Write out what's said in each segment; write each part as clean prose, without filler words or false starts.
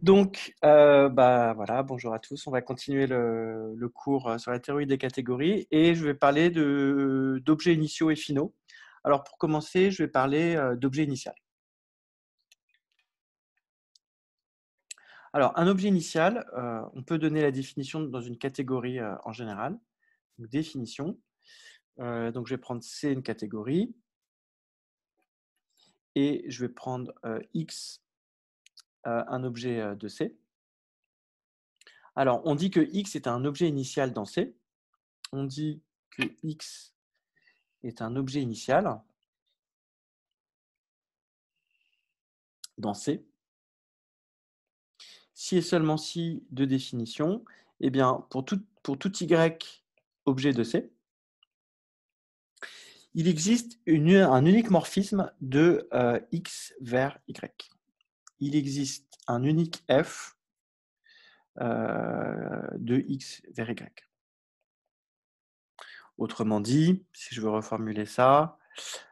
Donc, voilà, bonjour à tous. On va continuer le cours sur la théorie des catégories et je vais parler d'objets initiaux et finaux. Alors, pour commencer, je vais parler d'objet initial. Alors, un objet initial, on peut donner la définition dans une catégorie en général. Donc, définition. Donc, je vais prendre C, une catégorie, et je vais prendre X, un objet de C. Alors, on dit que X est un objet initial dans C. On dit que X est un objet initial dans C. Si et seulement si de définition, eh bien, pour tout Y objet de C, il existe un unique morphisme de X vers Y. Il existe un unique F de X vers Y. Autrement dit, si je veux reformuler ça,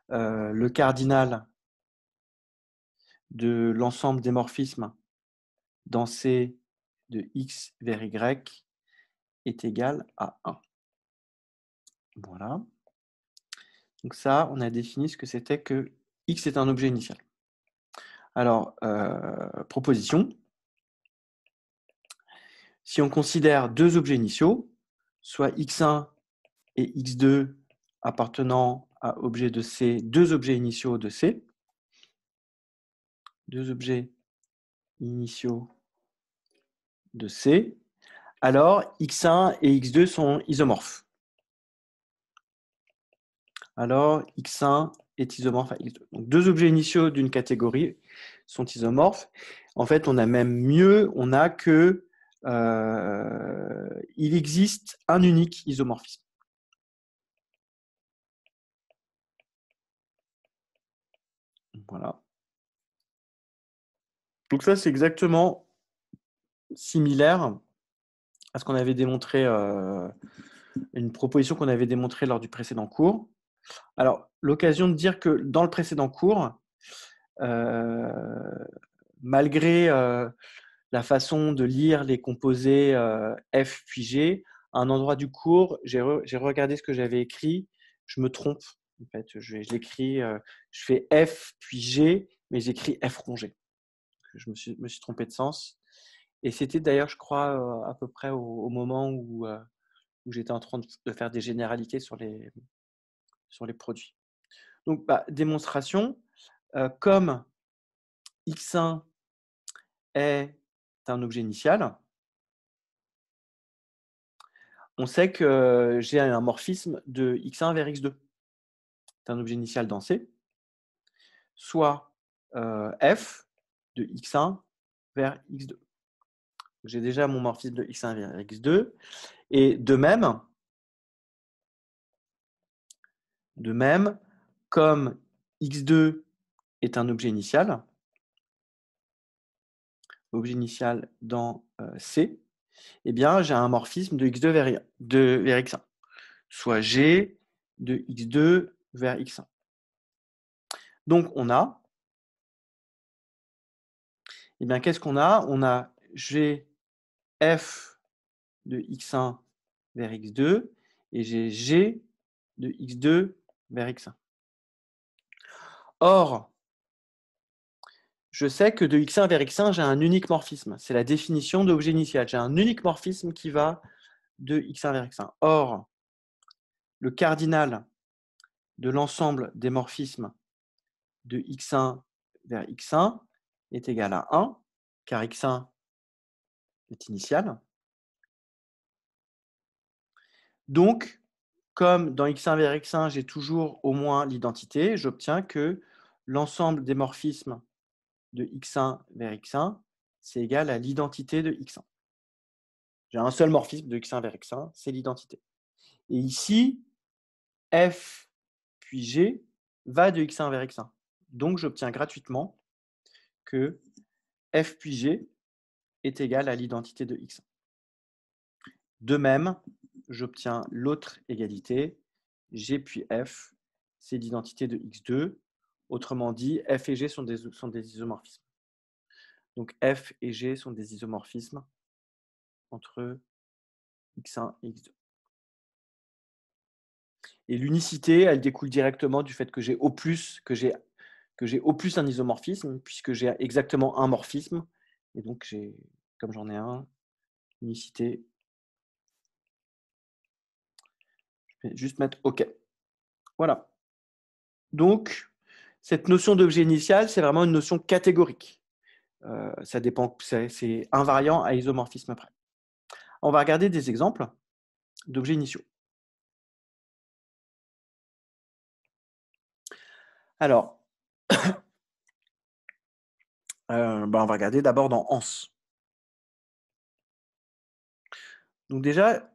le cardinal de l'ensemble des morphismes dans C de X vers Y est égal à 1. Voilà. Donc ça, on a défini ce que c'était que X est un objet initial. Alors, proposition. Si on considère deux objets initiaux, soit X1 et X2 appartenant à objet de C, deux objets initiaux de C, deux objets initiaux de C, alors X1 et X2 sont isomorphes. Alors X1 est isomorphe à X2. Donc deux objets initiaux d'une catégorie sont isomorphes. En fait, on a même mieux, on a que il existe un unique isomorphisme. Voilà. Donc ça, c'est exactement similaire à ce qu'on avait démontré, une proposition qu'on avait démontrée lors du précédent cours. Alors, l'occasion de dire que dans le précédent cours, malgré la façon de lire les composés F puis G, à un endroit du cours, j'ai regardé ce que j'avais écrit, je me trompe. En fait, je l'écris, je fais F puis G, mais j'écris F rond G. Je me suis trompé de sens. Et c'était d'ailleurs, je crois, à peu près au moment où j'étais en train de faire des généralités sur les produits. Donc, démonstration, comme X1 est un objet initial, on sait que j'ai un morphisme de X1 vers X2. C'est un objet initial dans C, soit F de X1 vers X2. J'ai déjà mon morphisme de X1 vers X2. Et de même, comme X2 est un objet initial dans C, eh bien, j'ai un morphisme de X2 vers X1, soit G de X2 vers X1. Donc, on a, eh bien, qu'est-ce qu'on a? On a G F de X1 vers X2 et j'ai G de X2 vers X1. Or, je sais que de X1 vers X1, j'ai un unique morphisme. C'est la définition d'objet initial. J'ai un unique morphisme qui va de X1 vers X1. Or, le cardinal de l'ensemble des morphismes de X1 vers X1 est égal à 1, car X1 est initial. Donc, comme dans X1 vers X1, j'ai toujours au moins l'identité, j'obtiens que l'ensemble des morphismes de X1 vers X1, c'est égal à l'identité de X1. J'ai un seul morphisme de X1 vers X1, c'est l'identité. Et ici, F puis G va de X1 vers X1. Donc, j'obtiens gratuitement que F puis G est égal à l'identité de X1. De même, j'obtiens l'autre égalité, G puis F, c'est l'identité de X2. Autrement dit, F et G sont des isomorphismes. Donc F et G sont des isomorphismes entre X1 et X2. Et l'unicité, elle découle directement du fait que j'ai au plus un isomorphisme, puisque j'ai exactement un morphisme. Et donc, comme j'en ai un, unicité. Je vais juste mettre OK. Voilà. Donc, cette notion d'objet initial, c'est vraiment une notion catégorique. Ça dépend, c'est invariant à isomorphisme près. On va regarder des exemples d'objets initiaux. Alors, on va regarder d'abord dans ANS. Donc déjà,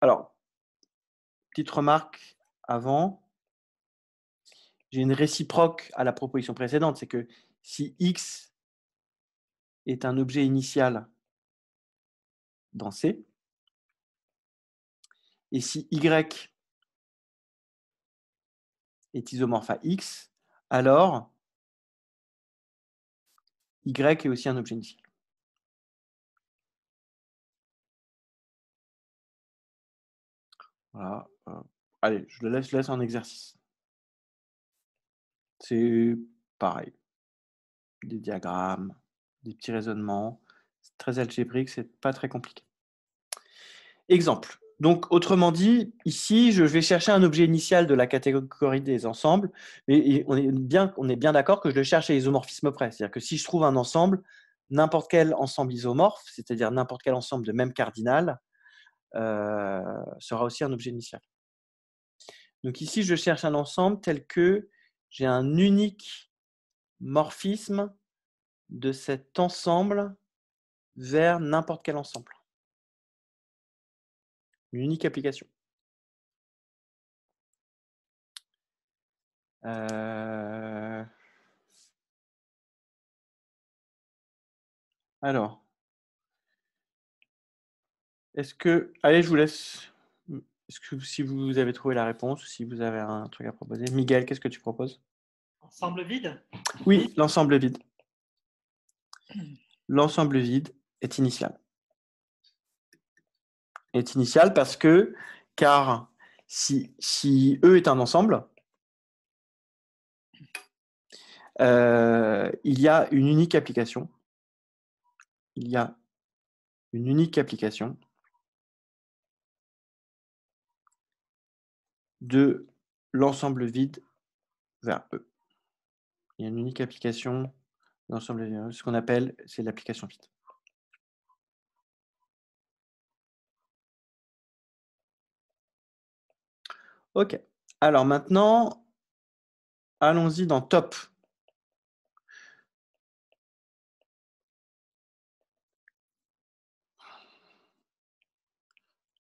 alors, petite remarque avant, j'ai une réciproque à la proposition précédente, c'est que si X est un objet initial dans C, et si Y est isomorphe à X, alors Y est aussi un objet initial. Voilà. Allez, je le laisse en exercice. C'est pareil. Des diagrammes, des petits raisonnements. C'est très algébrique, c'est pas très compliqué. Exemple. Donc, autrement dit, ici, je vais chercher un objet initial de la catégorie des ensembles, mais on est bien d'accord que je le cherche à isomorphisme près. C'est-à-dire que si je trouve un ensemble, n'importe quel ensemble isomorphe, c'est-à-dire n'importe quel ensemble de même cardinal, sera aussi un objet initial. Donc ici, je cherche un ensemble tel que j'ai un unique morphisme de cet ensemble vers n'importe quel ensemble. Une unique application. Alors, allez, je vous laisse. Est-ce que si vous avez trouvé la réponse ou si vous avez un truc à proposer. Miguel, qu'est-ce que tu proposes? Ensemble vide? Oui, l'ensemble vide. L'ensemble vide est initial. Est initial car si E est un ensemble, il y a une unique application. Il y a une unique application de l'ensemble vide vers E. Il y a une unique application de l'ensemble vide, ce qu'on appelle, c'est l'application vide. OK. Alors maintenant, allons-y dans top.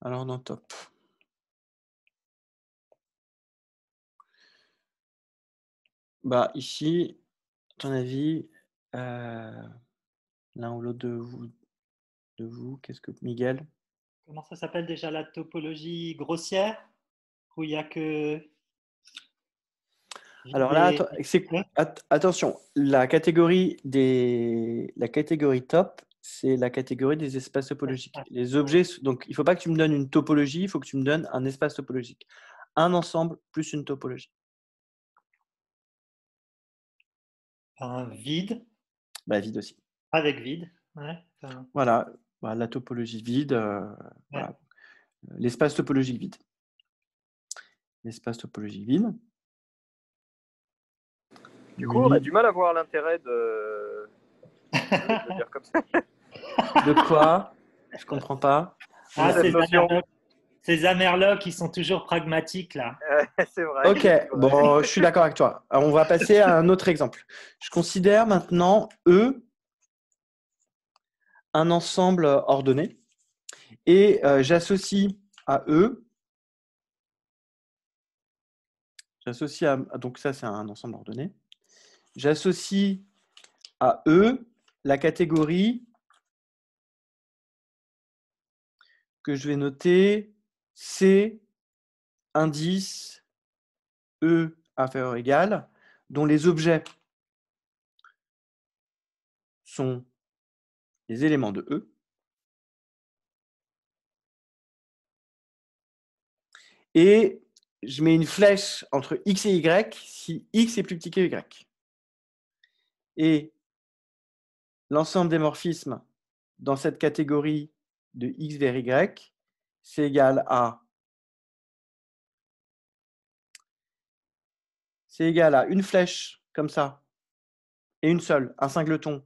Alors dans top. Bah ici, à ton avis, l'un ou l'autre de vous, qu'est-ce que Miguel? Comment ça s'appelle déjà la topologie grossière? Où il n'y a que Alors là, des... attention, la catégorie top, c'est la catégorie des espaces topologiques. Les objets, donc il ne faut pas que tu me donnes une topologie, il faut que tu me donnes un espace topologique. Un ensemble plus une topologie. Un vide. Bah, vide aussi. Avec vide. Ouais, Voilà, bah, la topologie vide, voilà. L'espace topologique vide. L'espace topologique vide. Du coup, on a du mal à voir l'intérêt de le dire comme ça. De quoi? Je comprends pas. Ces Amerlocs, ils sont toujours pragmatiques, là. C'est vrai. Ok, bon, je suis d'accord avec toi. Alors, on va passer à un autre exemple. Je considère maintenant E un ensemble ordonné et j'associe à E, donc ça c'est un ensemble ordonné, j'associe à E la catégorie que je vais noter C indice E inférieur ou égal, dont les objets sont les éléments de E. Et je mets une flèche entre X et Y si X est plus petit que Y. Et l'ensemble des morphismes dans cette catégorie de X vers Y, c'est égal à une flèche comme ça, et une seule, un singleton,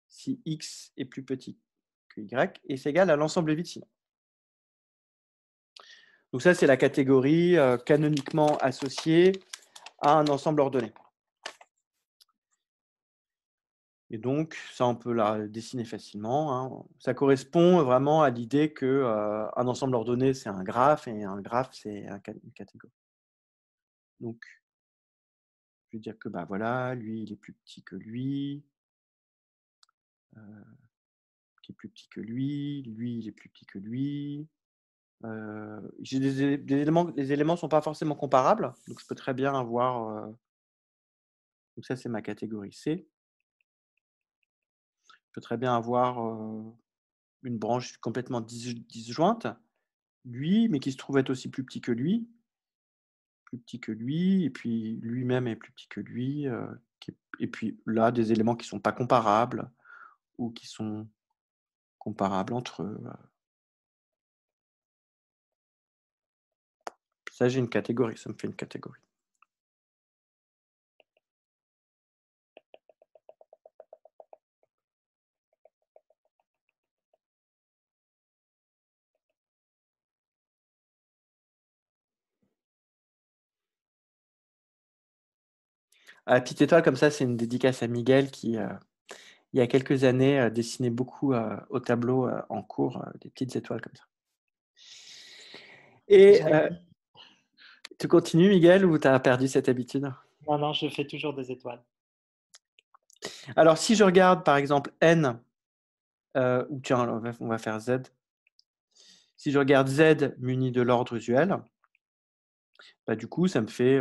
si X est plus petit que Y, et c'est égal à l'ensemble vide sinon. Donc ça, c'est la catégorie canoniquement associée à un ensemble ordonné. Et donc, ça, on peut la dessiner facilement. Hein. Ça correspond vraiment à l'idée qu'un ensemble ordonné, c'est un graphe, et un graphe, c'est une catégorie. Donc, je vais dire que bah, voilà, lui, il est plus petit que lui, qui est plus petit que lui, il est plus petit que lui. J'ai des éléments, les éléments ne sont pas forcément comparables, donc je peux très bien avoir. Donc, ça, c'est ma catégorie C. Je peux très bien avoir une branche complètement disjointe, lui, mais qui se trouve être aussi plus petit que lui, et puis lui-même est plus petit que lui, et puis là, des éléments qui ne sont pas comparables ou qui sont comparables entre eux. Ça, j'ai une catégorie, ça me fait une catégorie. La petite étoile comme ça, c'est une dédicace à Miguel qui, il y a quelques années, dessinait beaucoup au tableau en cours, des petites étoiles comme ça. Et tu continues, Miguel, ou tu as perdu cette habitude? Non, non, je fais toujours des étoiles. Alors, si je regarde, par exemple, N, ou tiens, on va faire Z. Si je regarde Z muni de l'ordre usuel, bah, du coup, ça me fait...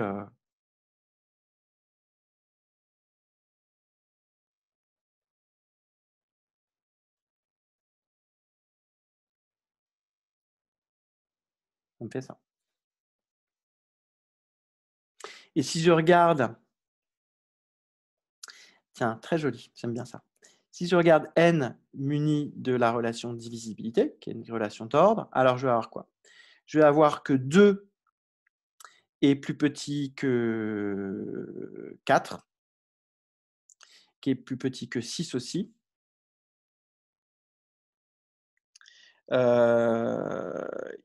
ça me fait ça. Et si je regarde... Tiens, très joli, j'aime bien ça. Si je regarde N muni de la relation divisibilité, qui est une relation d'ordre, alors je vais avoir quoi? Je vais avoir que 2 est plus petit que 4, qui est plus petit que 6 aussi.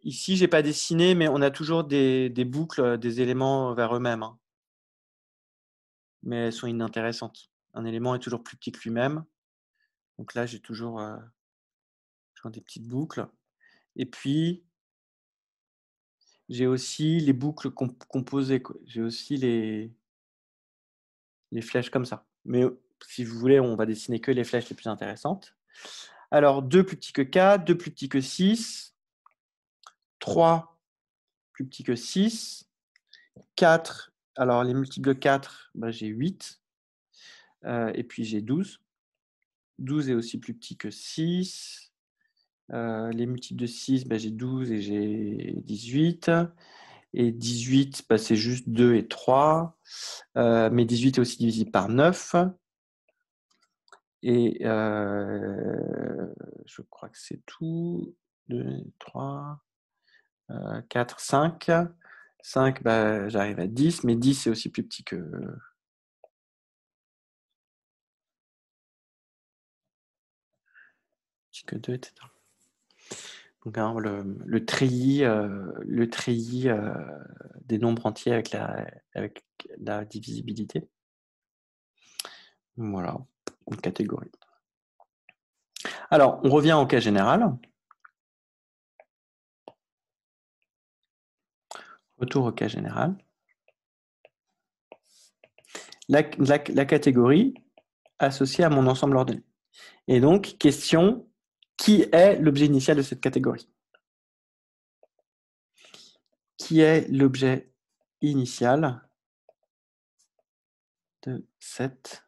Ici, je n'ai pas dessiné, mais on a toujours des boucles, des éléments vers eux-mêmes. Hein. Mais elles sont inintéressantes. Un élément est toujours plus petit que lui-même. Donc là, j'ai toujours des petites boucles. Et puis, j'ai aussi les boucles composées. J'ai aussi les flèches comme ça. Mais si vous voulez, on va dessiner que les flèches les plus intéressantes. Alors, 2 plus petit que 4, 2 plus petit que 6, 3 plus petit que 6, 4, alors les multiples de 4, bah, j'ai 8, et puis j'ai 12. 12 est aussi plus petit que 6. Les multiples de 6, bah, j'ai 12 et j'ai 18. Et 18, bah, c'est juste 2 et 3. Mais 18 est aussi divisible par 9. Et je crois que c'est tout. 2, 3, 4, 5. 5, bah, j'arrive à 10, mais 10 c'est aussi plus petit que 2, etc. Donc hein, le treillis des nombres entiers avec la divisibilité. Voilà, une catégorie. Alors, on revient au cas général. Retour au cas général. La catégorie associée à mon ensemble ordonné. Et donc, question, qui est l'objet initial de cette catégorie? Qui est l'objet initial de cette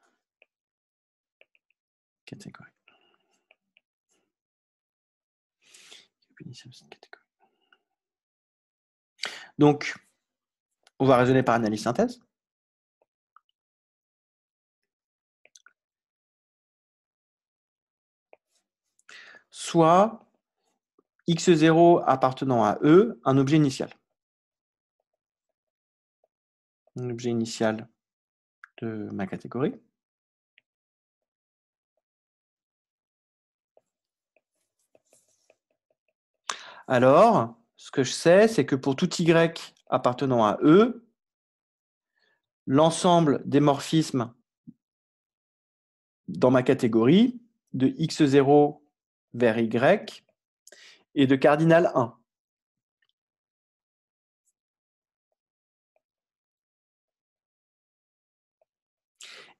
catégorie. Initial cette catégorie. Donc, on va raisonner par analyse synthèse. Soit x0 appartenant à E, un objet initial. Un objet initial de ma catégorie. Alors, ce que je sais, c'est que pour tout y appartenant à E, l'ensemble des morphismes dans ma catégorie de x0 vers y est de cardinal 1.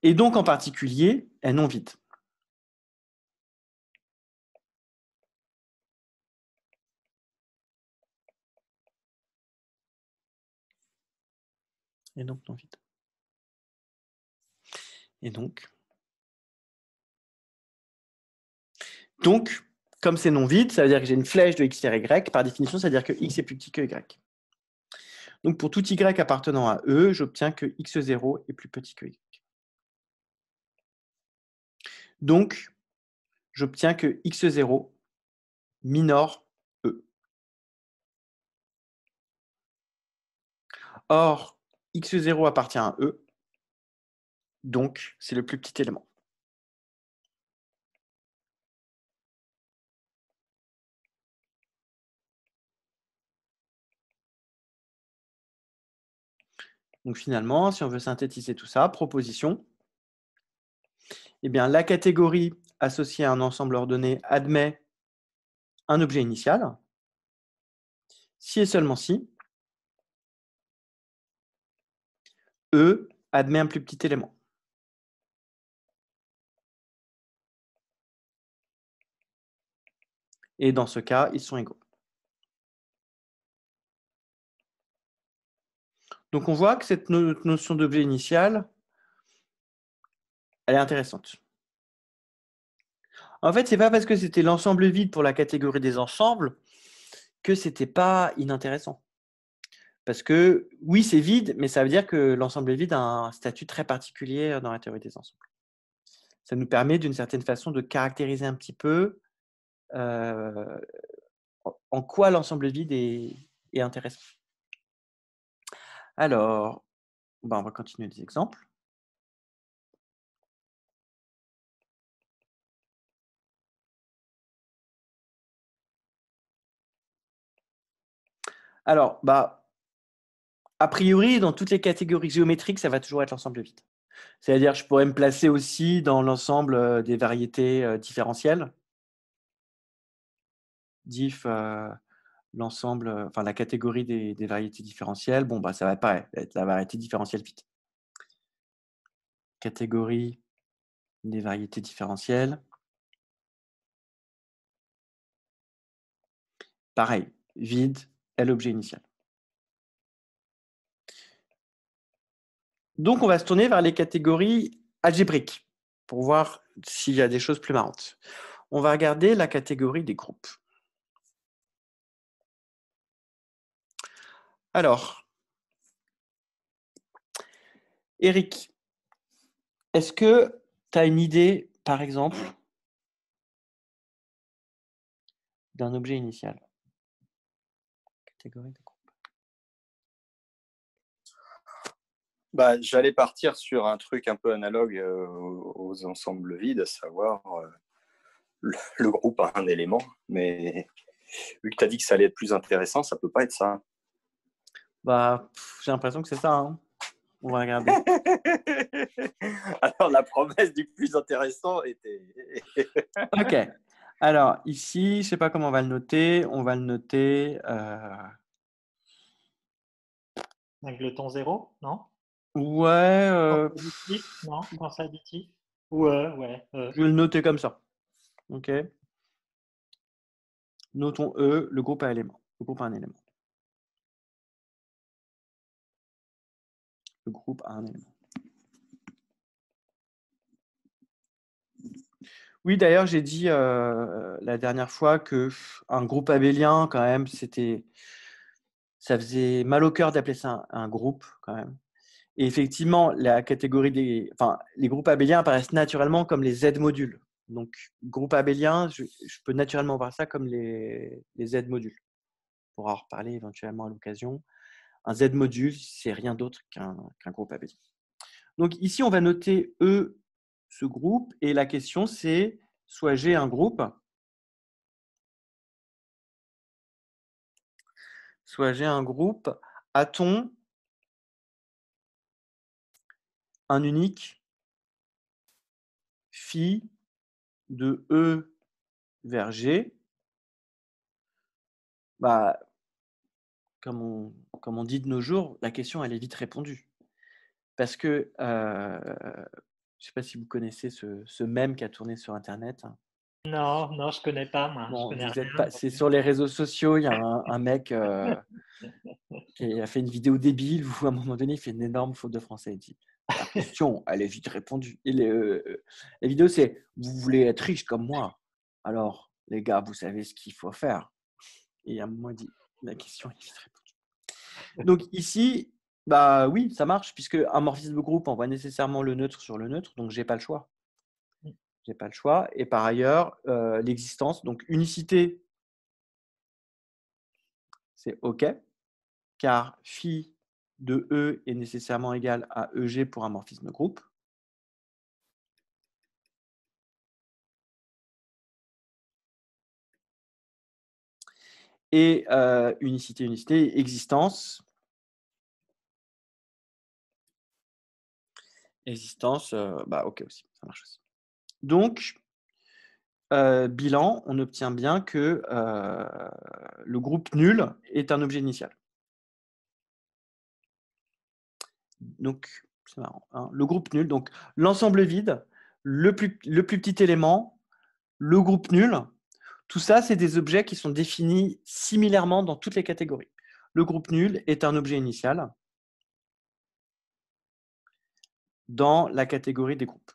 Et donc, en particulier, est non vide. Et donc, non vide. Et donc, comme c'est non vide, ça veut dire que j'ai une flèche de x vers y. Par définition, ça veut dire que x est plus petit que y. Donc, pour tout y appartenant à E, j'obtiens que x0 est plus petit que y. Donc, j'obtiens que x0 minore E. Or, x0 appartient à E, donc c'est le plus petit élément. Donc finalement, si on veut synthétiser tout ça, proposition, eh bien, la catégorie associée à un ensemble ordonné admet un objet initial, si et seulement si E admet un plus petit élément. Et dans ce cas, ils sont égaux. Donc on voit que cette notion d'objet initial, elle est intéressante. En fait, ce n'est pas parce que c'était l'ensemble vide pour la catégorie des ensembles que ce n'était pas inintéressant. Parce que oui, c'est vide, mais ça veut dire que l'ensemble vide a un statut très particulier dans la théorie des ensembles. Ça nous permet d'une certaine façon de caractériser un petit peu en quoi l'ensemble vide est intéressant. Alors, on va continuer les exemples. Alors, a priori, dans toutes les catégories géométriques, ça va toujours être l'ensemble vide. C'est-à-dire, je pourrais me placer aussi dans l'ensemble des variétés différentielles. Diff, l'ensemble, enfin la catégorie des variétés différentielles. Bon, ça va pas être la variété différentielle vide. Catégorie des variétés différentielles. Pareil, vide est l'objet initial. Donc, on va se tourner vers les catégories algébriques pour voir s'il y a des choses plus marrantes. On va regarder la catégorie des groupes. Alors, Eric, est-ce que tu as une idée, par exemple, d'un objet initial? Catégorie des groupes. J'allais partir sur un truc un peu analogue aux ensembles vides, à savoir le groupe a un élément, mais vu que tu as dit que ça allait être plus intéressant, ça peut pas être ça. J'ai l'impression que c'est ça. Hein. On va regarder. Alors, la promesse du plus intéressant était... Ok. Alors, ici, je ne sais pas comment on va le noter. On va le noter... Avec le ton 0, non? Ouais. Quand c'est additif, non? Quand c'est additif? Ou ouais. Je vais le noter comme ça. Ok. Notons E, le groupe a élément. Le groupe a un élément. Le groupe a un élément. Oui, d'ailleurs, j'ai dit la dernière fois que un groupe abélien, quand même, ça faisait mal au cœur d'appeler ça un groupe, quand même. Et effectivement, la catégorie les groupes abéliens apparaissent naturellement comme les Z-modules. Donc, groupe abélien, je peux naturellement voir ça comme les Z-modules. On pourra en reparler éventuellement à l'occasion. Un Z-module, c'est rien d'autre qu'un groupe abélien. Donc ici, on va noter E, ce groupe, et la question c'est, soit G un groupe, soit G un groupe, a-t-on un unique phi de E vers G? Bah, comme on dit de nos jours, la question elle est vite répondue. Parce que, je ne sais pas si vous connaissez ce mème qui a tourné sur Internet. Non, non, je connais pas, moi. Je Bon, connais vous êtes rien. pas, c'est sur les réseaux sociaux, il y a un mec qui a fait une vidéo débile où à un moment donné, il fait une énorme faute de français. Il dit la question, elle est vite répondue. Et la vidéo, c'est vous voulez être riche comme moi. Alors, les gars, vous savez ce qu'il faut faire. Et à un moment, il dit la question est vite répondue. Donc ici, bah oui, ça marche, puisque un morphisme de groupe envoie nécessairement le neutre sur le neutre, donc j'ai pas le choix. J'ai pas le choix. Et par ailleurs, l'existence, donc unicité, c'est OK, car phi de E est nécessairement égal à EG pour un morphisme de groupe. Et unicité, existence. Existence, bah OK aussi, ça marche aussi. Donc, bilan, on obtient bien que le groupe nul est un objet initial. Donc, c'est marrant, hein. Le groupe nul, donc l'ensemble vide, le plus petit élément, le groupe nul, tout ça, c'est des objets qui sont définis similairement dans toutes les catégories. Le groupe nul est un objet initial dans la catégorie des groupes.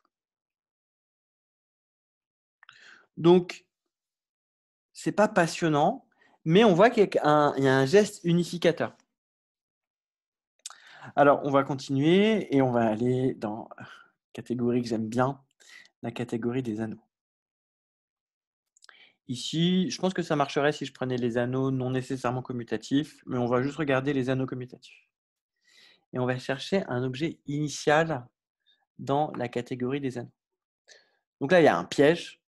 Donc, c'est pas passionnant, mais on voit qu'il y a un geste unificateur. Alors, on va continuer et on va aller dans la catégorie que j'aime bien, la catégorie des anneaux. Ici, je pense que ça marcherait si je prenais les anneaux non nécessairement commutatifs, mais on va juste regarder les anneaux commutatifs. Et on va chercher un objet initial dans la catégorie des anneaux. Donc là, il y a un piège.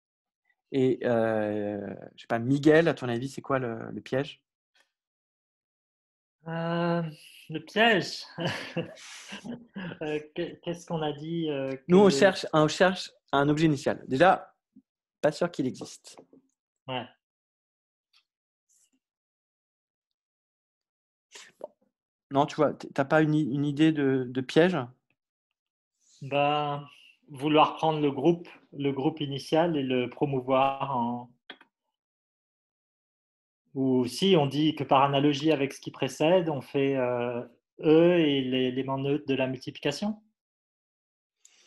Et je sais pas, Miguel, à ton avis, c'est quoi le piège? Le piège. Qu'est-ce qu'on a dit Nous, on cherche un objet initial. Déjà, pas sûr qu'il existe. Ouais. Bon. Non, tu vois, t'as pas une idée de piège? Bah, vouloir prendre le groupe initial et le promouvoir en. Ou si on dit que par analogie avec ce qui précède, on fait E et l'élément neutre de la multiplication.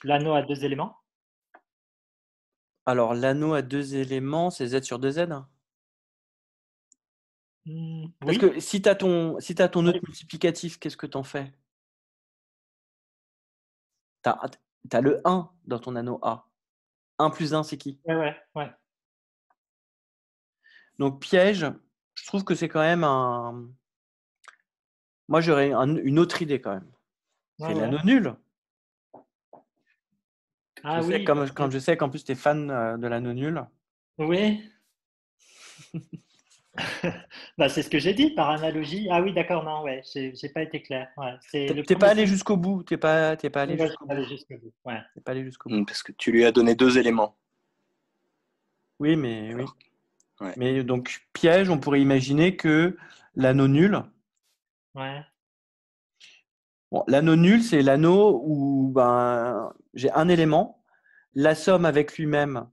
L'anneau a 2 éléments. Alors, l'anneau a 2 éléments, c'est Z sur 2Z. Parce Oui. que si tu as ton Oui. neutre multiplicatif, qu'est-ce que tu en fais? Tu as le 1 dans ton anneau A. 1 plus 1, c'est qui? Ouais. Donc, piège, je trouve que c'est quand même un. Moi, j'aurais une autre idée quand même. C'est Ouais. l'anneau nul. Ah oui. Quand je sais qu'en plus, tu es fan de l'anneau nul. Oui. Bah, c'est ce que j'ai dit par analogie. Ah oui, d'accord, non, ouais, j'ai pas été clair. Ouais, c'est le T'es pas premier allé signe. jusqu'au bout. T'es pas allé Ouais, j'ai jusqu'au pas bout. allé jusqu'au bout. Ouais. T'es pas allé jusqu'au bout. Parce que tu lui as donné 2 éléments. Oui, mais oui. Ouais. Mais donc, piège, on pourrait imaginer que l'anneau nul. Ouais. Bon, l'anneau nul, c'est l'anneau où ben, j'ai un élément. La somme avec lui-même,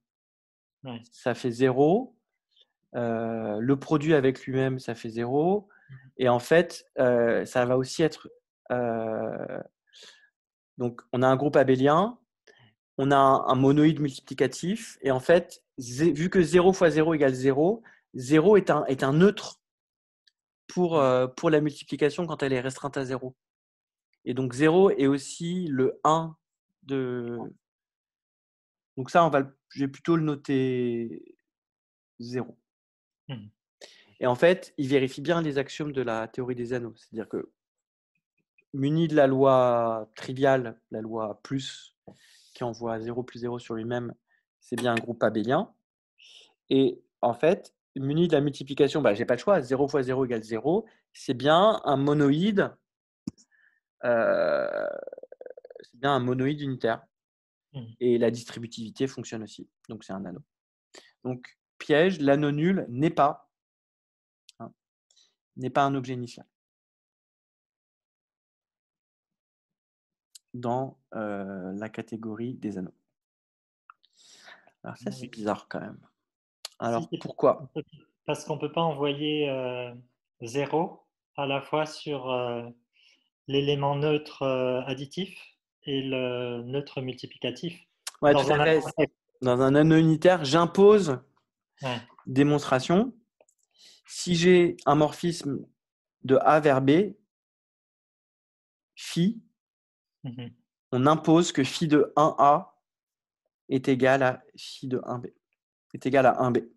Ouais. ça fait 0. Le produit avec lui-même, ça fait 0. Et en fait, ça va aussi être. Donc, on a un groupe abélien. on a un monoïde multiplicatif. Et en fait, vu que 0 fois 0 égale 0, 0 est un neutre pour la multiplication quand elle est restreinte à 0. Et donc 0 est aussi le 1 de... Donc ça, je vais plutôt le noter 0. Et en fait, il vérifie bien les axiomes de la théorie des anneaux. C'est-à-dire que muni de la loi triviale, la loi plus, qui envoie 0 plus 0 sur lui-même, c'est bien un groupe abélien. Et en fait, muni de la multiplication, je n'ai pas le choix, 0 fois 0 égale 0, c'est bien un monoïde, unitaire. Et la distributivité fonctionne aussi. Donc, c'est un anneau. Donc, piège, l'anneau nul n'est pas un objet initial dans la catégorie des anneaux. Alors ça, c'est bizarre quand même. Alors, pourquoi? Parce qu'on ne peut pas envoyer 0 à la fois sur l'élément neutre additif et le neutre multiplicatif. Ouais, tout à fait. Dans un anneau unitaire, j'impose démonstration. Si j'ai un morphisme de A vers B, phi, on impose que phi de 1A est égal à phi de 1B, est égal à 1B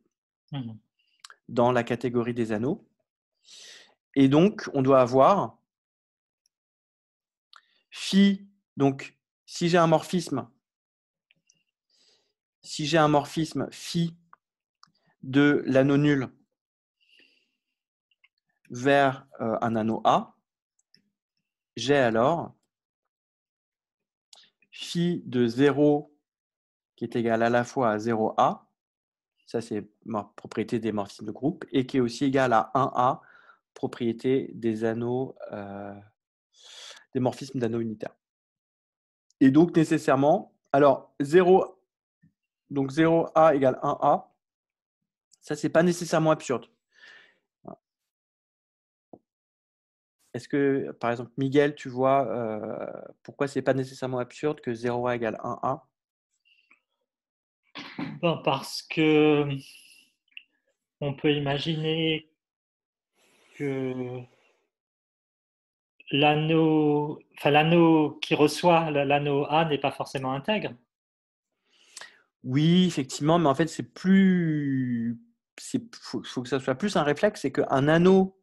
dans la catégorie des anneaux. Et donc, on doit avoir phi, donc si j'ai un morphisme phi de l'anneau nul vers un anneau A, j'ai alors phi de 0 qui est égal à la fois à 0A, ça c'est ma propriété des morphismes de groupe, et qui est aussi égal à 1A, propriété des anneaux, des morphismes d'anneaux unitaires. Et donc nécessairement, alors 0A égale 1A, ça c'est pas nécessairement absurde. Est-ce que, par exemple, Miguel, tu vois pourquoi c'est pas nécessairement absurde que 0A égale 1A? Parce que on peut imaginer que l'anneau qui reçoit l'anneau A n'est pas forcément intègre. Oui, effectivement, mais en fait, faut que ça soit plus un réflexe, c'est qu'un anneau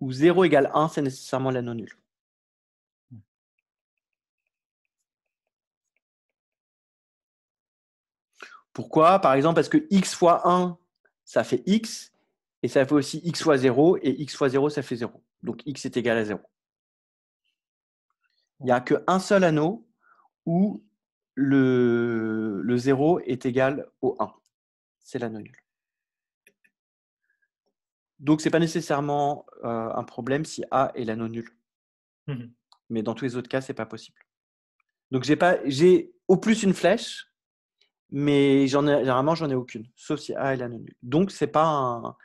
où 0 égale 1, c'est nécessairement l'anneau nul. Pourquoi? Par exemple, parce que x fois 1, ça fait x, et ça fait aussi x fois 0, et x fois 0, ça fait 0. Donc x est égal à 0. Il n'y a qu'un seul anneau où le 0 est égal au 1. C'est l'anneau nul. Donc, ce n'est pas nécessairement un problème si A est l'anneau nul. Mais dans tous les autres cas, ce n'est pas possible. Donc, j'ai au plus une flèche, mais généralement, j'en ai aucune, sauf si A est l'anneau nul. Donc, ce n'est pas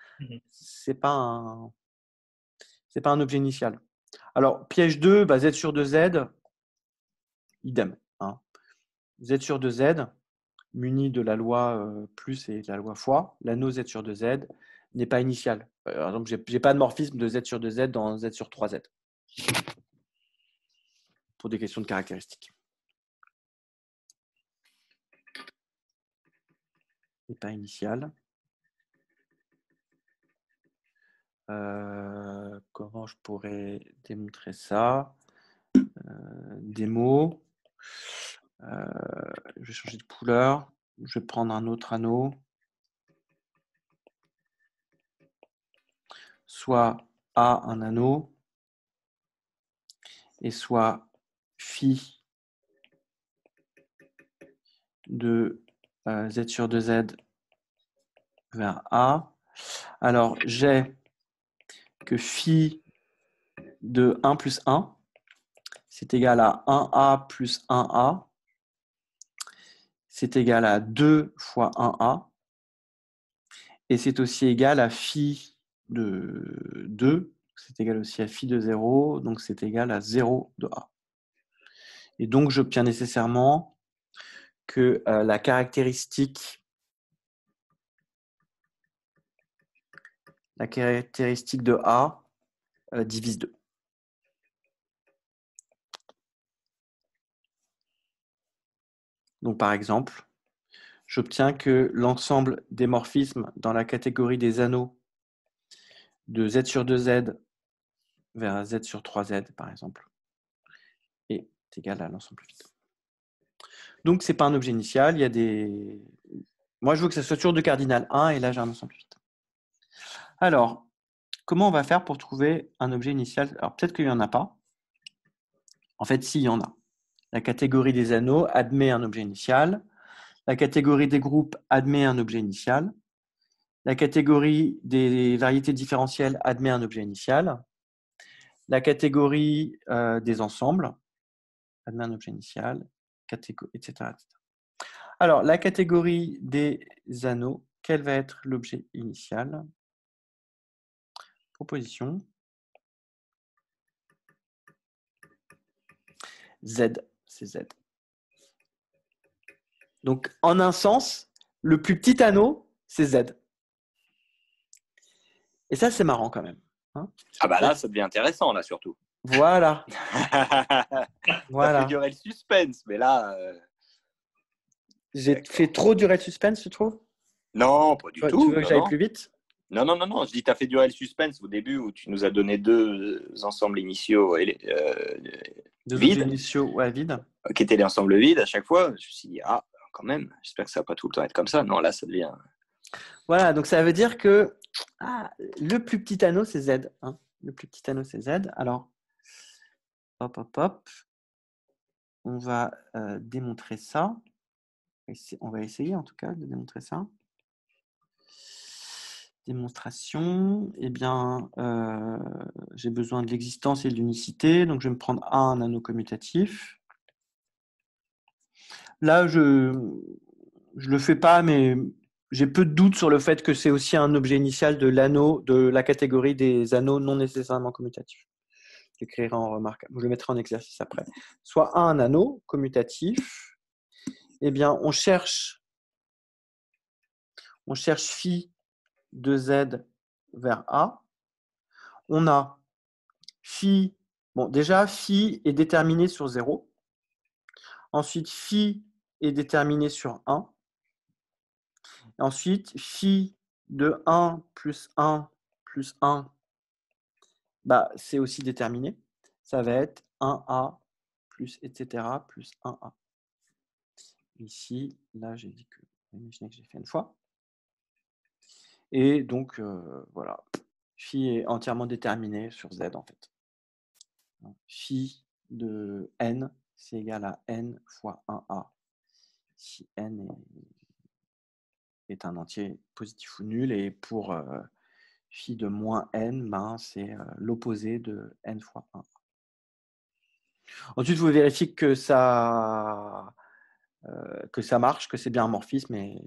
un objet initial. Alors, piège 2, Z sur 2Z, idem. Z sur 2Z, muni de la loi plus et de la loi fois, l'anneau Z sur 2Z n'est pas initial. Par exemple, je n'ai pas de morphisme de Z sur 2Z dans Z sur 3Z. Pour des questions de caractéristiques. Et pas initial. Comment je pourrais démontrer ça? Démo. Je vais changer de couleur. Je vais prendre un autre anneau. Soit A, un anneau, et soit phi de Z sur 2Z vers A. Alors, j'ai que phi de 1 plus 1, c'est égal à 1A plus 1A, c'est égal à 2 fois 1A, et c'est aussi égal à phi de 2, c'est égal aussi à phi de 0, donc c'est égal à 0 de A. Et donc, j'obtiens nécessairement que la caractéristique de A divise 2. Donc, par exemple, j'obtiens que l'ensemble des morphismes dans la catégorie des anneaux de Z sur 2Z vers Z sur 3Z, par exemple, est égal à l'ensemble vide. Donc, ce n'est pas un objet initial. Il y a des... Moi, je veux que ça soit toujours de cardinal 1, et là, j'ai un ensemble vide. Alors, comment on va faire pour trouver un objet initial? Alors, peut-être qu'il n'y en a pas. En fait, si, il y en a. La catégorie des anneaux admet un objet initial. La catégorie des groupes admet un objet initial. La catégorie des variétés différentielles admet un objet initial. La catégorie des ensembles admet un objet initial, etc., etc. Alors, la catégorie des anneaux, quel va être l'objet initial? Proposition. Z, c'est Z. Donc, en un sens, le plus petit anneau, c'est Z. Et ça, c'est marrant quand même. Hein, ah bah là, ça devient intéressant, là, surtout. Voilà. Ça fait durer le suspense, mais là... J'ai fait trop durer le suspense, tu trouves? Non, pas du tout. Tu veux que j'aille plus vite? Non. Je dis, tu as fait durer le suspense au début où tu nous as donné deux ensembles initiaux deux vides. Initiaux, ouais, vides. Qui étaient les ensembles vides à chaque fois. Je me suis dit, ah, quand même, j'espère que ça va pas tout le temps être comme ça. Non, là, ça devient... Voilà, donc ça veut dire que le plus petit anneau, c'est Z. Hein. Le plus petit anneau, c'est Z. Alors, hop. On va démontrer ça. On va essayer en tout cas de démontrer ça. Démonstration. Eh bien, j'ai besoin de l'existence et de l'unicité. Donc, je vais me prendre un anneau commutatif. Là, je ne le fais pas, mais j'ai peu de doute sur le fait que c'est aussi un objet initial de l'anneau, de la catégorie des anneaux non nécessairement commutatifs. J'écrirai en remarque, je le mettrai en exercice après. Soit un anneau commutatif, eh bien, on cherche phi de Z vers A. On a phi, bon, déjà, phi est déterminé sur 0. Ensuite, phi est déterminé sur 1. Ensuite, phi de 1 plus 1 plus 1, bah, c'est aussi déterminé. Ça va être 1A plus etc. plus 1A. Ici, là, j'ai dit que, imaginez que j'ai fait une fois. Et donc, voilà, phi est entièrement déterminé sur Z en fait. Phi de n, c'est égal à n fois 1A. Si n est un entier positif ou nul, et pour phi de moins n, ben, c'est l'opposé de n fois 1. Ensuite, vous vérifiez que ça marche, que c'est bien un morphisme, et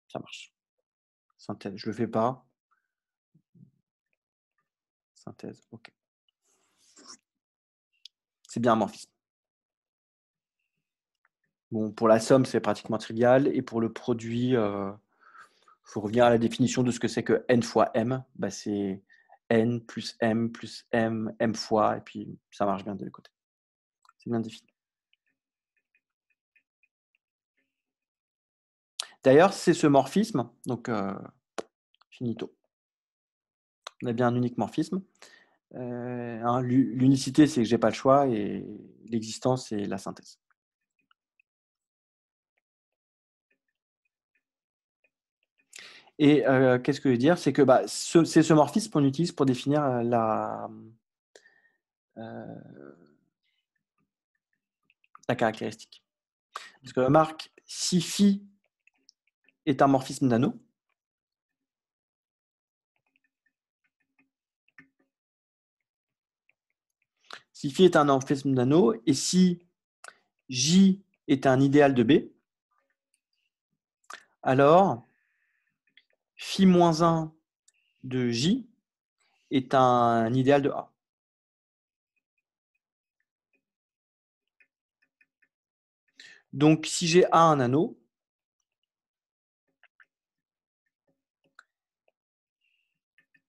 ça marche. Synthèse, je ne le fais pas. Synthèse, OK. C'est bien un morphisme. Bon, pour la somme, c'est pratiquement trivial. Et pour le produit, faut revenir à la définition de ce que c'est que n fois m. Bah, c'est n plus m, m fois, et puis ça marche bien de deux côtés. C'est bien défini. D'ailleurs, c'est ce morphisme, donc finito. On a bien un unique morphisme. L'unicité, c'est que je n'ai pas le choix, et l'existence, c'est la synthèse. Et qu'est-ce que je veux dire? C'est que c'est ce morphisme qu'on utilise pour définir la caractéristique. Parce que remarque, si phi est un morphisme d'anneau, si phi est un morphisme d'anneau, et si J est un idéal de B, alors phi moins 1 de J est un idéal de A. Donc, si j'ai A un anneau,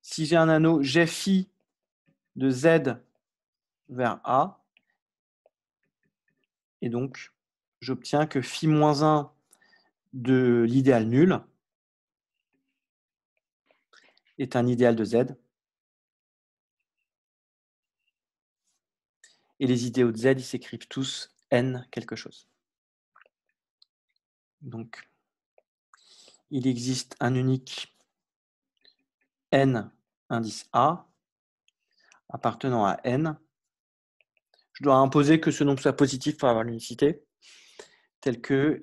si j'ai un anneau, j'ai phi de Z vers A, et donc j'obtiens que phi moins 1 de l'idéal nul est un idéal de Z. Et les idéaux de Z, ils s'écrivent tous n quelque chose. Donc, il existe un unique n indice A appartenant à n. Je dois imposer que ce nombre soit positif pour avoir l'unicité, tel que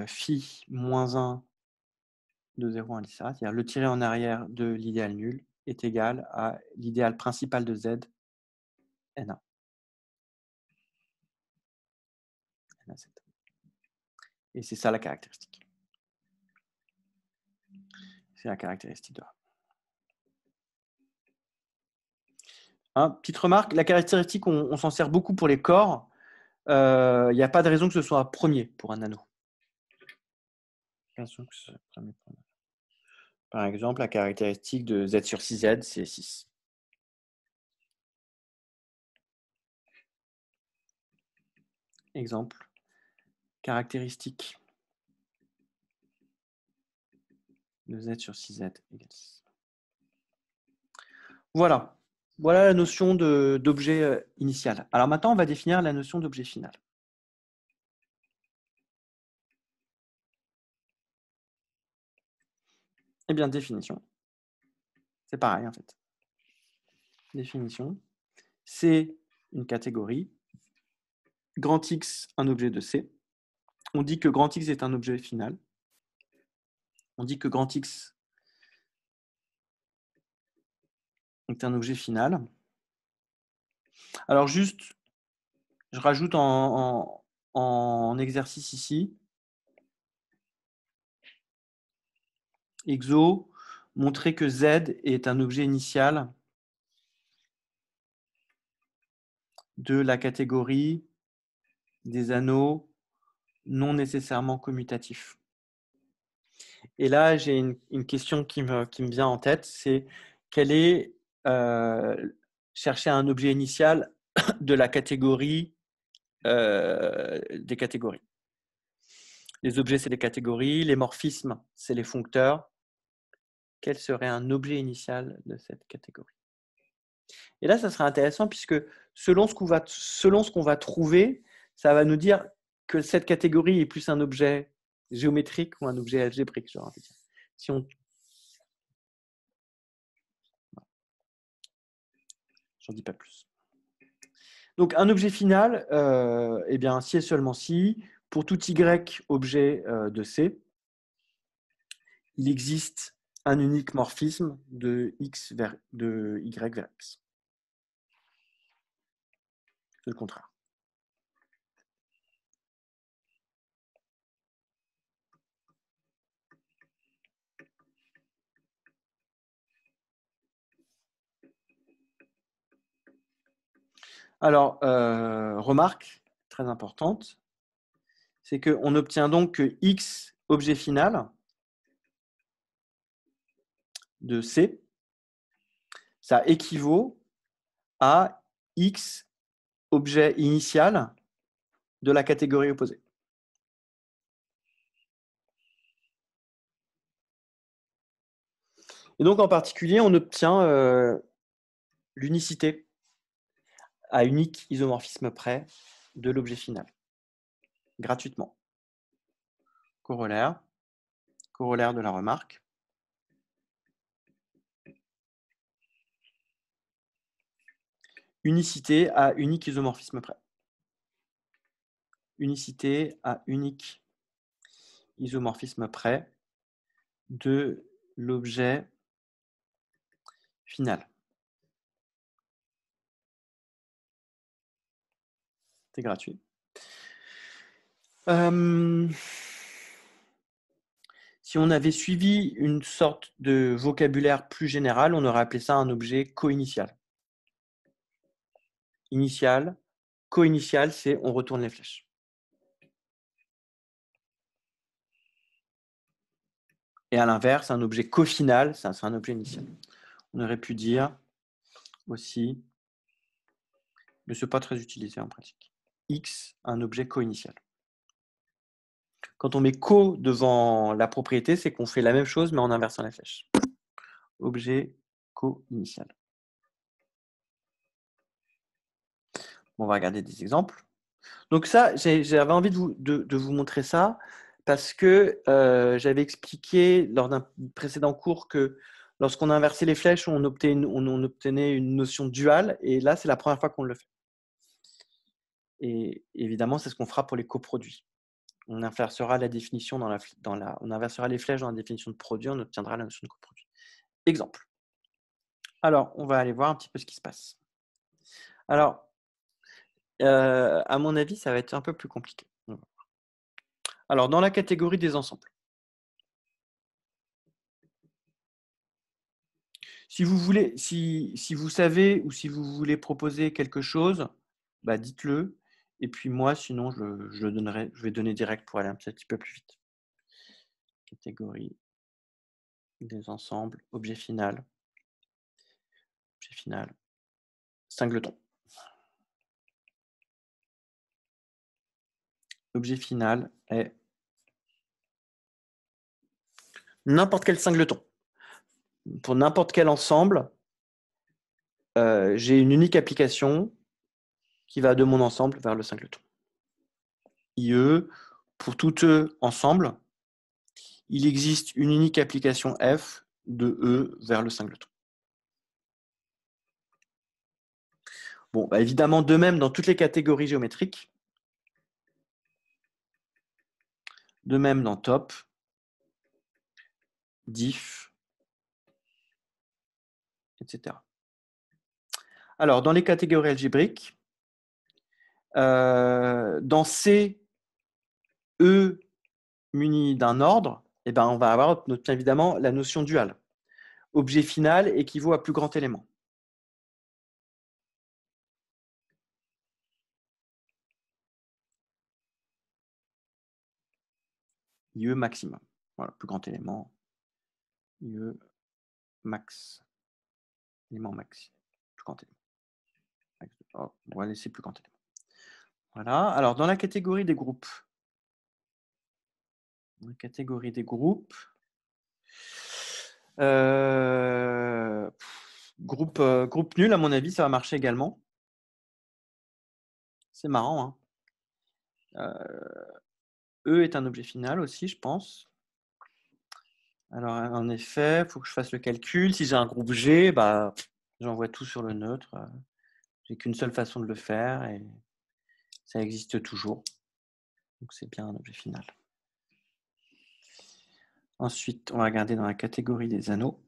phi moins 1 de 0 indice A, c'est-à-dire le tiré en arrière de l'idéal nul est égal à l'idéal principal de Z, Na. NaZ. Et c'est ça la caractéristique. C'est la caractéristique de A. Petite remarque, la caractéristique, on s'en sert beaucoup pour les corps. Il n'y a pas de raison que ce soit premier pour un anneau. Par exemple, la caractéristique de Z sur 6Z, c'est 6. Exemple, caractéristique de Z sur 6Z égale 6. Voilà. Voilà la notion d'objet initial. Alors maintenant, on va définir la notion d'objet final. Eh bien, définition. C'est pareil, en fait. Définition. C'est une catégorie. Grand X, un objet de C. On dit que grand X est un objet final. On dit que grand X est un objet final. Alors juste, je rajoute en exercice ici. Exo, montrer que Z est un objet initial de la catégorie des anneaux non nécessairement commutatifs. Et là, j'ai une question qui me vient en tête, c'est quel est chercher un objet initial de la catégorie des catégories. Les objets, c'est les catégories, les morphismes, c'est les foncteurs. Quel serait un objet initial de cette catégorie? Et là, ça sera intéressant puisque selon ce qu'on va trouver, ça va nous dire que cette catégorie est plus un objet géométrique ou un objet algébrique. J'aurais envie de dire. Si on... J'en dis pas plus. Donc, un objet final, eh bien, si et seulement si, pour tout Y objet de C, il existe un unique morphisme de Y vers X. C'est le contraire. Alors, remarque très importante, c'est qu'on obtient donc que X, objet final de C, ça équivaut à X, objet initial de la catégorie opposée. Et donc, en particulier, on obtient l'unicité à unique isomorphisme près de l'objet final, gratuitement. Corollaire de la remarque. Unicité à unique isomorphisme près. Unicité à unique isomorphisme près de l'objet final. C'est gratuit. Si on avait suivi une sorte de vocabulaire plus général, on aurait appelé ça un objet co-initial. Initial, co-initial, c'est on retourne les flèches. Et à l'inverse, un objet cofinal, ça c'est un objet initial. On aurait pu dire aussi, mais ce n'est pas très utilisé en pratique. X, un objet co-initial. Quand on met co devant la propriété, c'est qu'on fait la même chose, mais en inversant la flèche. Objet co-initial. On va regarder des exemples. Donc ça, j'avais envie de vous montrer ça parce que j'avais expliqué lors d'un précédent cours que lorsqu'on inversait les flèches, on obtenait une notion duale, et là, c'est la première fois qu'on le fait. Et évidemment, c'est ce qu'on fera pour les coproduits. On inversera la définition on inversera les flèches dans la définition de produit, on obtiendra la notion de coproduit. Exemple. Alors, on va aller voir un petit peu ce qui se passe. Alors, à mon avis, ça va être un peu plus compliqué. Alors, dans la catégorie des ensembles. Si vous voulez, si vous savez ou si vous voulez proposer quelque chose, bah dites-le. Et puis moi, sinon, je vais donner direct pour aller un petit peu plus vite. Catégorie des ensembles, objet final, singleton. Objet final est n'importe quel singleton. Pour n'importe quel ensemble, j'ai une unique application qui va de mon ensemble vers le singleton. IE, pour tout E ensemble, il existe une unique application F de E vers le singleton. Bon, bah évidemment, de même dans toutes les catégories géométriques. De même dans top, diff, etc. Alors, dans les catégories algébriques, dans C, E muni d'un ordre, eh ben, on va avoir évidemment la notion duale. Objet final équivaut à plus grand élément. IE maximum. Voilà, plus grand élément. IE max. Élément max. Plus grand élément. Oh, on va laisser plus grand élément. Voilà. Alors, dans la catégorie des groupes. Dans la catégorie des groupes. Groupe nul, à mon avis, ça va marcher également. C'est marrant. Hein. E est un objet final aussi, je pense. Alors, en effet, il faut que je fasse le calcul. Si j'ai un groupe G, bah, j'envoie tout sur le neutre. J'ai qu'une seule façon de le faire et ça existe toujours. Donc, c'est bien un objet final. Ensuite, on va regarder dans la catégorie des anneaux.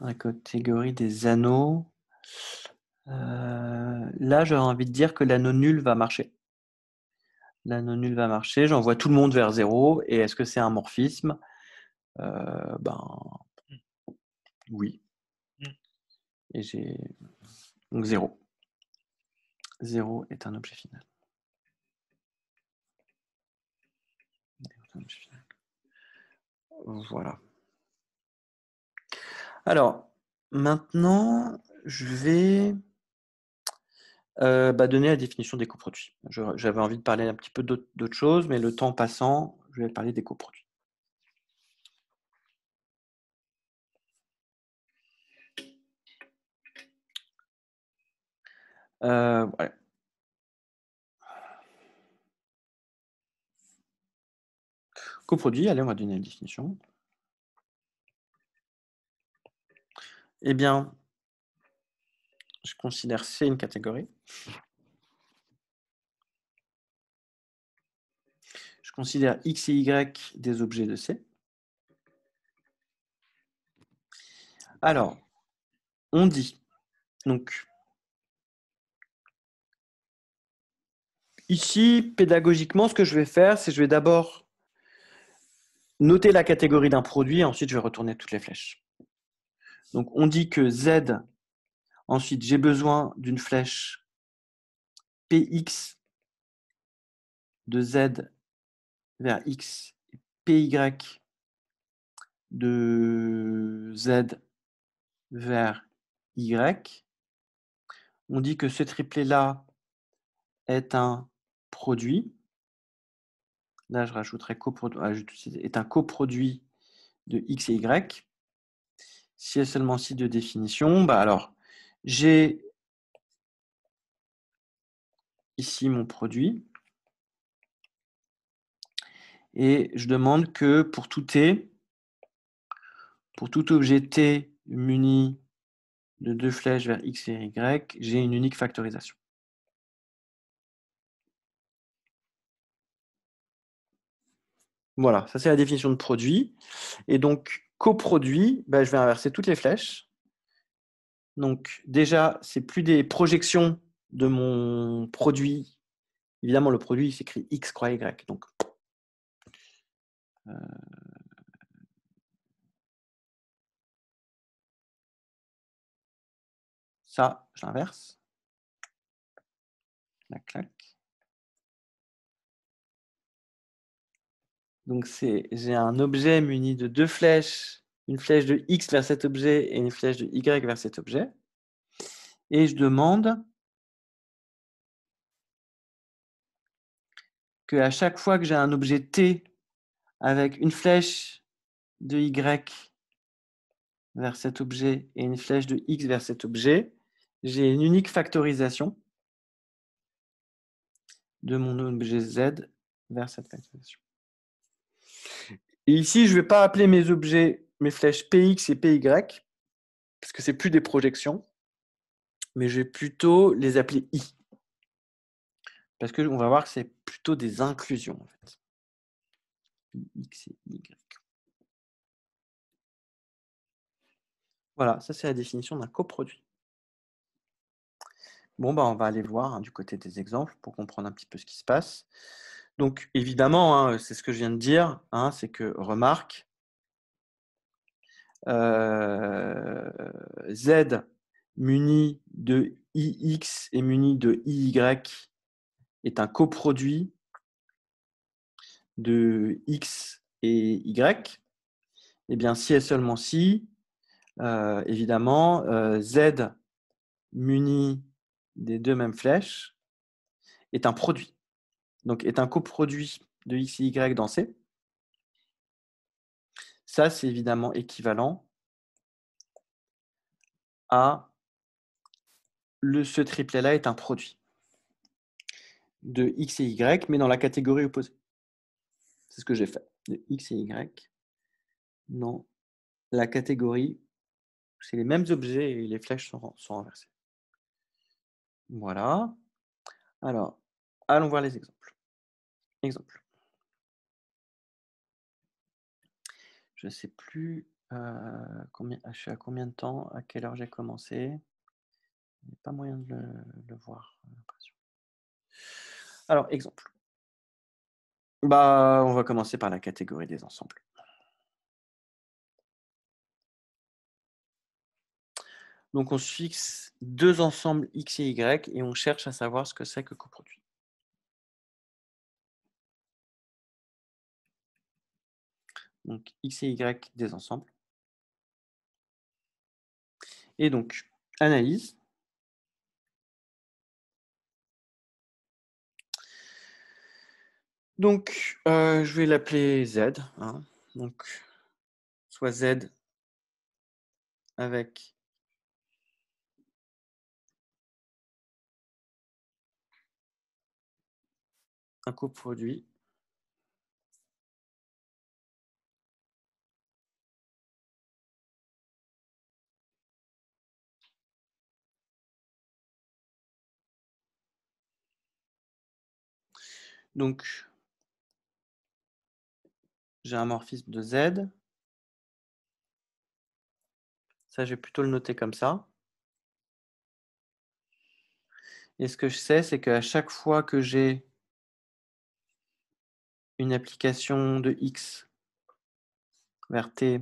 Dans la catégorie des anneaux, là, j'aurais envie de dire que l'anneau nul va marcher. L'anneau nul va marcher, j'envoie tout le monde vers 0. Et est-ce que c'est un morphisme? Oui. Et j'ai donc 0. 0 est un objet final. Voilà. Alors, maintenant, je vais donner la définition des coproduits. J'avais envie de parler un petit peu d'autres choses, mais le temps passant, je vais parler des coproduits. Voilà. Coproduit, allez, on va donner la définition. Eh bien, je considère C une catégorie. Je considère X et Y des objets de C. Alors, on dit, donc, ici, pédagogiquement, ce que je vais faire, c'est que je vais d'abord noter la catégorie d'un produit, et ensuite je vais retourner toutes les flèches. Donc, on dit que Z, ensuite, j'ai besoin d'une flèche Px de Z vers X, PY de Z vers Y, on dit que ce triplet-là est un produit. Là, je rajouterai est un coproduit de X et Y. Si et seulement si de définition, alors j'ai ici mon produit et je demande que pour tout T, pour tout objet T muni de 2 flèches vers X et Y, j'ai une unique factorisation. Voilà, ça c'est la définition de produit. Et donc, coproduit, je vais inverser toutes les flèches. Donc déjà, c'est plus des projections de mon produit. Évidemment, le produit il s'écrit X croix Y. Donc, ça, j'inverse. La claque. Donc, j'ai un objet muni de 2 flèches, une flèche de X vers cet objet et une flèche de Y vers cet objet. Et je demande qu'à chaque fois que j'ai un objet T avec une flèche de Y vers cet objet et une flèche de X vers cet objet, j'ai une unique factorisation de mon objet Z vers cette factorisation. Et ici, je ne vais pas appeler mes objets, mes flèches PX et PY, parce que ce n'est plus des projections, mais je vais plutôt les appeler I. Parce qu'on va voir que c'est plutôt des inclusions, en fait. X et Y. Voilà, ça c'est la définition d'un coproduit. Bon, on va aller voir du côté des exemples pour comprendre un petit peu ce qui se passe. Donc, évidemment, c'est ce que je viens de dire, c'est que, remarque, Z muni de IX et muni de IY est un coproduit de X et Y. Eh bien, si et seulement si, évidemment, Z muni des deux mêmes flèches est un produit. Donc, est un coproduit de X et Y dans C. Ça, c'est évidemment équivalent à ce triplet-là est un produit de X et Y, mais dans la catégorie opposée. C'est ce que j'ai fait, de X et Y dans la catégorie, c'est les mêmes objets et les flèches sont renversées. Voilà. Alors, allons voir les exemples. Exemple. Je ne sais plus je suis à combien de temps, à quelle heure j'ai commencé. Il n'y a pas moyen de le voir, j'ai l'impression. Alors, exemple. On va commencer par la catégorie des ensembles. Donc, on se fixe deux ensembles X et Y et on cherche à savoir ce que c'est que coproduit. Donc, X et Y des ensembles. Et donc, analyse. Donc, je vais l'appeler Z. Donc, soit Z avec un coproduit donc j'ai un morphisme de Z. Ça, je vais plutôt le noter comme ça. Et ce que je sais, c'est qu'à chaque fois que j'ai une application de X vers T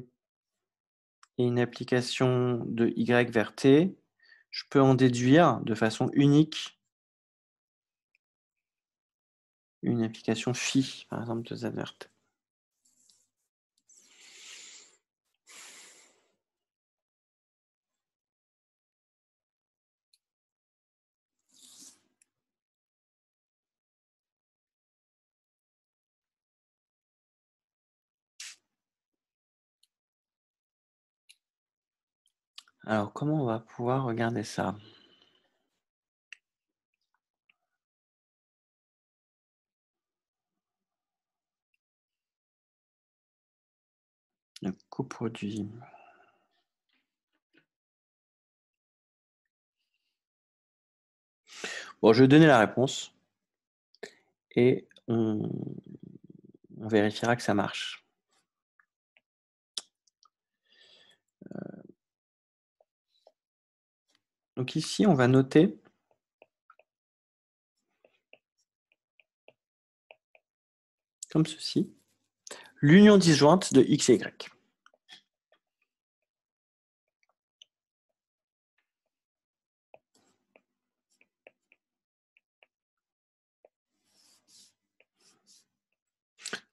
et une application de Y vers T, je peux en déduire de façon unique une application phi, par exemple, de z vers t. Alors, comment on va pouvoir regarder ça? Le coproduit. Bon, je vais donner la réponse et on vérifiera que ça marche. Donc ici, on va noter comme ceci l'union disjointe de x et y.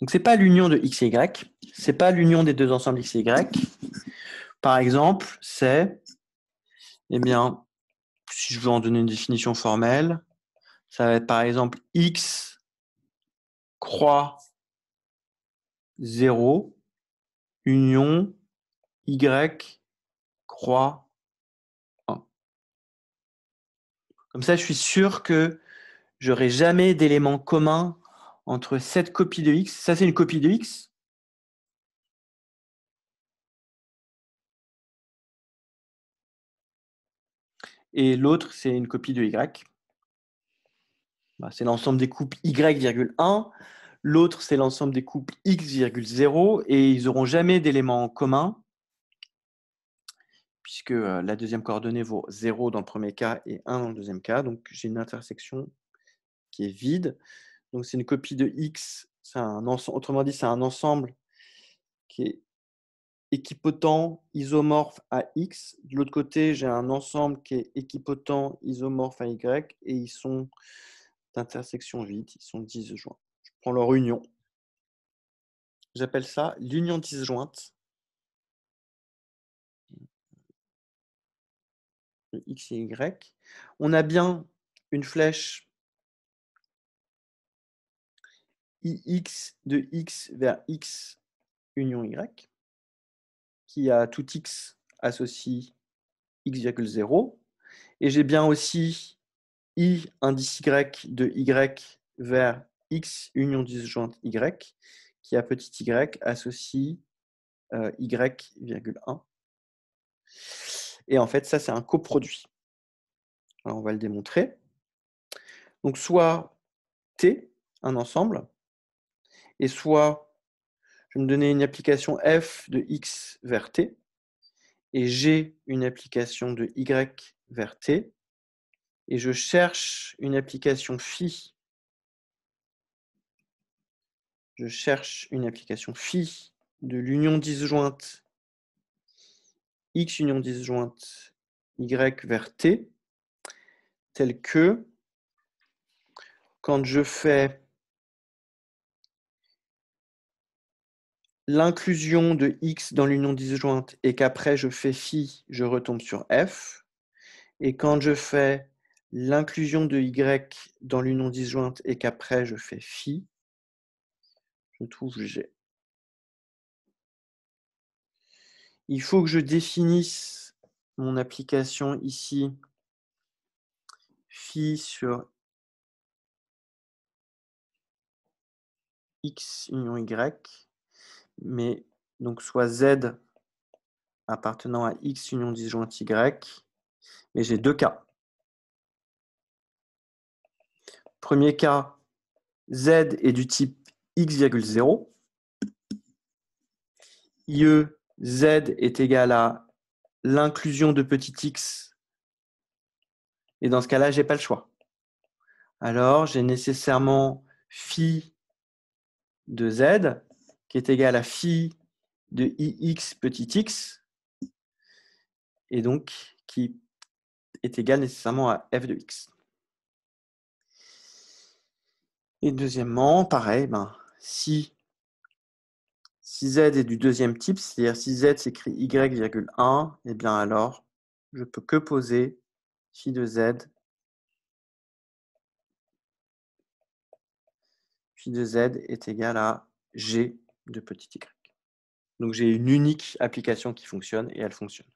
Donc, ce n'est pas l'union de x et y, ce n'est pas l'union des deux ensembles x et y. Par exemple, c'est, eh bien, si je veux en donner une définition formelle, ça va être par exemple x croix 0 union y croix 1. Comme ça, je suis sûr que je n'aurai jamais d'élément commun entre cette copie de x. Ça, c'est une copie de x. Et l'autre, c'est une copie de y. C'est l'ensemble des couples y, 1. L'autre, c'est l'ensemble des couples x, 0. Et ils n'auront jamais d'éléments communs, puisque la deuxième coordonnée vaut 0 dans le premier cas et 1 dans le deuxième cas. Donc, j'ai une intersection qui est vide. Donc, c'est une copie de x. Autrement dit, c'est un ensemble qui est équipotent isomorphe à x. De l'autre côté, j'ai un ensemble qui est équipotent isomorphe à y. Et ils sont d'intersection vide. Ils sont disjoints. Je prends leur union. J'appelle ça l'union disjointe de x et y. On a bien une flèche ix de x vers x union y, qui a tout x associe x, 0. Et j'ai bien aussi i indice y de y vers x union disjointe y, qui a petit y associe y, 1. Et en fait, ça, c'est un coproduit. Alors, on va le démontrer. Donc, soit T, un ensemble, et soit je vais me donner une application f de x vers t, et g une application de y vers t, et je cherche une application phi. Je cherche une application phi de l'union disjointe x union disjointe y vers t, telle que quand je fais l'inclusion de x dans l'union disjointe et qu'après je fais phi, je retombe sur f. Et quand je fais l'inclusion de y dans l'union disjointe et qu'après je fais phi, je trouve g. Il faut que je définisse mon application ici, phi sur x union y, mais donc soit z appartenant à x union disjointe y, mais j'ai deux cas. Premier cas, z est du type x, 0. IE, z est égal à l'inclusion de petit x. Et dans ce cas-là, je n'ai pas le choix. Alors, j'ai nécessairement phi de z qui est égal à phi de ix petit x, et donc qui est égal nécessairement à f de x. Et deuxièmement, pareil, si z est du deuxième type, c'est-à-dire si z s'écrit y,1, eh bien alors, je peux que poser phi de z est égal à g de petit y. Donc j'ai une unique application qui fonctionne et elle fonctionne.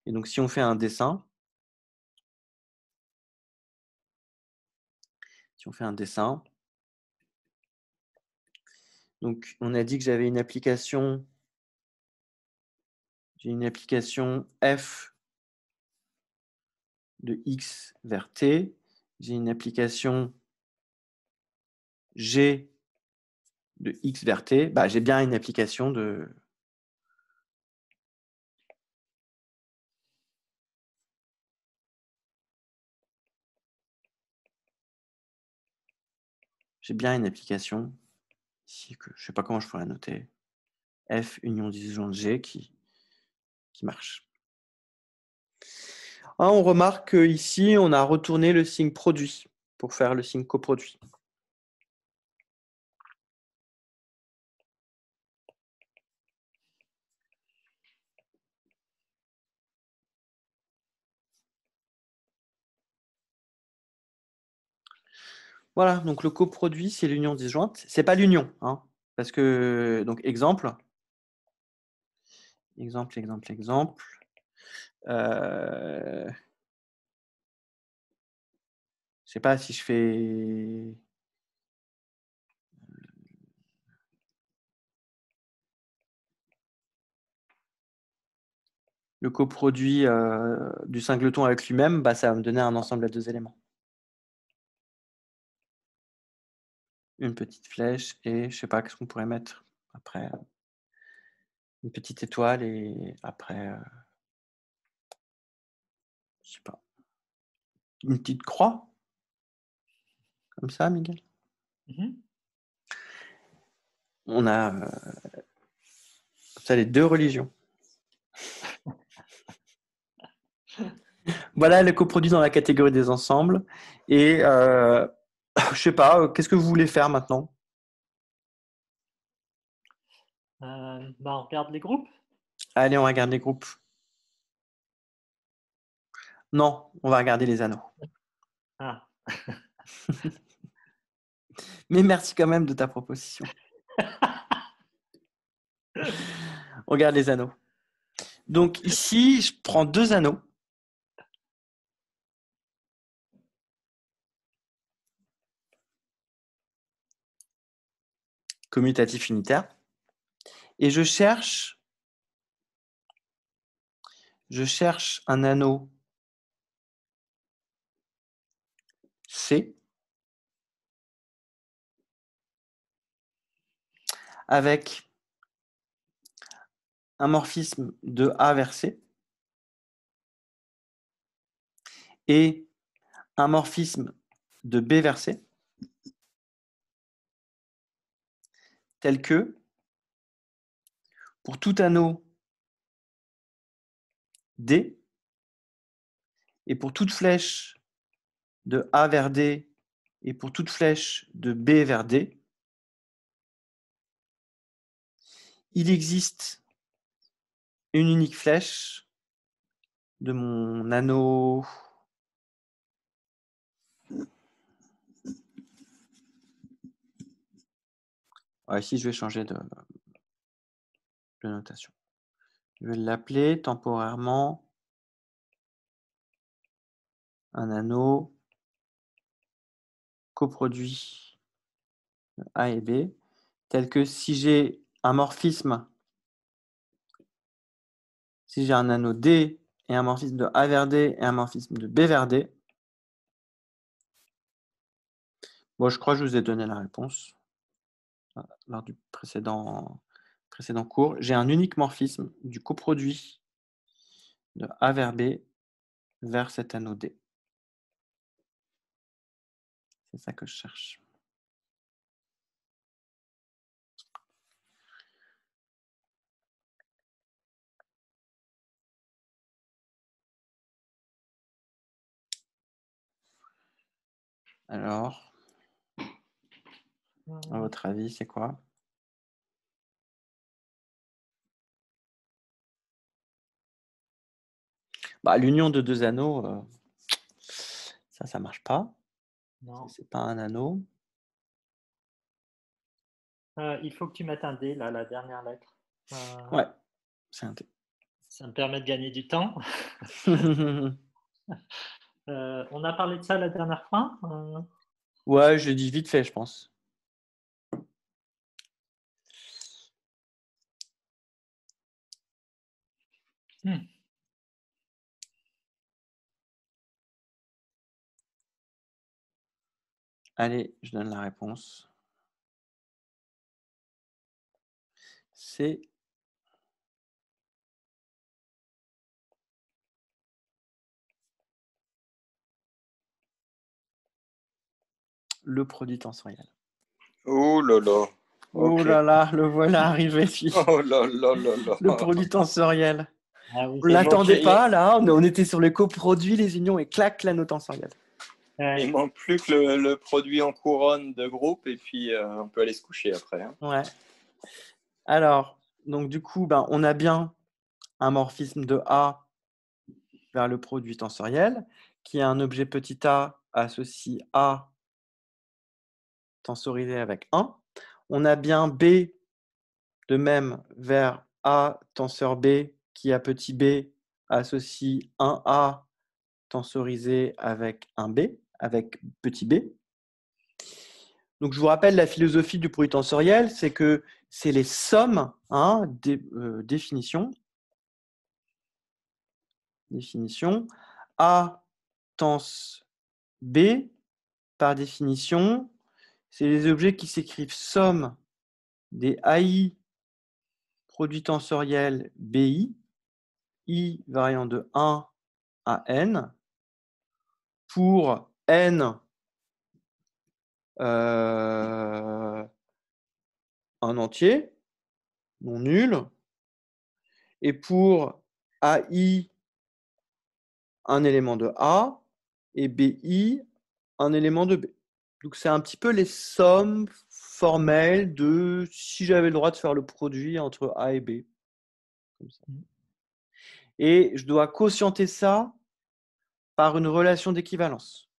Et donc si on fait un dessin, donc on a dit que j'avais une application, j'ai une application f de x vers t, j'ai une application g de x vers t, j'ai bien une application de ici que je ne sais pas comment je pourrais la noter, f union disjointe g qui marche. On remarque qu'ici, on a retourné le signe produit pour faire le signe coproduit. Voilà, donc le coproduit, c'est l'union disjointe. C'est pas l'union, parce que, donc exemple. Je sais pas si je fais le coproduit du singleton avec lui-même, ça va me donner un ensemble à deux éléments. Une petite flèche et je sais pas qu'est-ce qu'on pourrait mettre après. Une petite étoile et après, je sais pas. Une petite croix. Comme ça, Miguel. On a ça les deux religions. Voilà le coproduit dans la catégorie des ensembles. Et je sais pas, qu'est-ce que vous voulez faire maintenant? On regarde les groupes. Allez, on regarde les groupes. Non, on va regarder les anneaux. Ah. Mais merci quand même de ta proposition. On regarde les anneaux. Donc ici, je prends deux anneaux. Commutatif unitaire. Et je cherche un anneau C avec un morphisme de A vers C et un morphisme de B vers C tel que pour tout anneau D et pour toute flèche de A vers D et pour toute flèche de B vers D, il existe une unique flèche de mon anneau ici je vais changer de notation. Je vais l'appeler temporairement un anneau coproduit A et B, tel que si j'ai un morphisme, si j'ai un anneau D et un morphisme de A vers D et un morphisme de B vers D, je crois que je vous ai donné la réponse lors du précédent cours. J'ai un unique morphisme du coproduit de A vers B vers cet anneau D. C'est ça que je cherche. Alors, À votre avis, c'est quoi? Bah, l'union de deux anneaux, ça marche pas. Non. C'est pas un anneau. Il faut que tu mettes un D, là, la dernière lettre. Ouais, c'est un T. Ça me permet de gagner du temps. On a parlé de ça la dernière fois. Ouais, je l'ai dit vite fait, je pense. Allez, je donne la réponse. C'est le produit tensoriel. Oh là là. Oh Ok. là là, le voilà arrivé, Oh là là là là. le produit tensoriel. Ah oui, On ne l'attendait manquait- pas, là. On était sur les coproduits, les unions, et clac, l'anneau tensoriel. ouais. Il manque plus que le produit en couronne de groupe et puis on peut aller se coucher après. Hein. Ouais. Alors, donc du coup, on a bien un morphisme de A vers le produit tensoriel, qui est un objet petit a associe A tensorisé avec 1. On a bien B de même vers A tenseur B, qui a petit b associe un A tensorisé avec un B, avec petit b. Donc, je vous rappelle la philosophie du produit tensoriel, c'est que c'est les sommes, définition. A tens B, par définition, c'est les objets qui s'écrivent somme des AI produits tensoriels BI, I variant de 1 à N, pour N un entier, non nul, et pour AI un élément de A, et BI un élément de B. Donc c'est un petit peu les sommes formelles de si j'avais le droit de faire le produit entre A et B. Comme ça. Et je dois quotienter ça par une relation d'équivalence.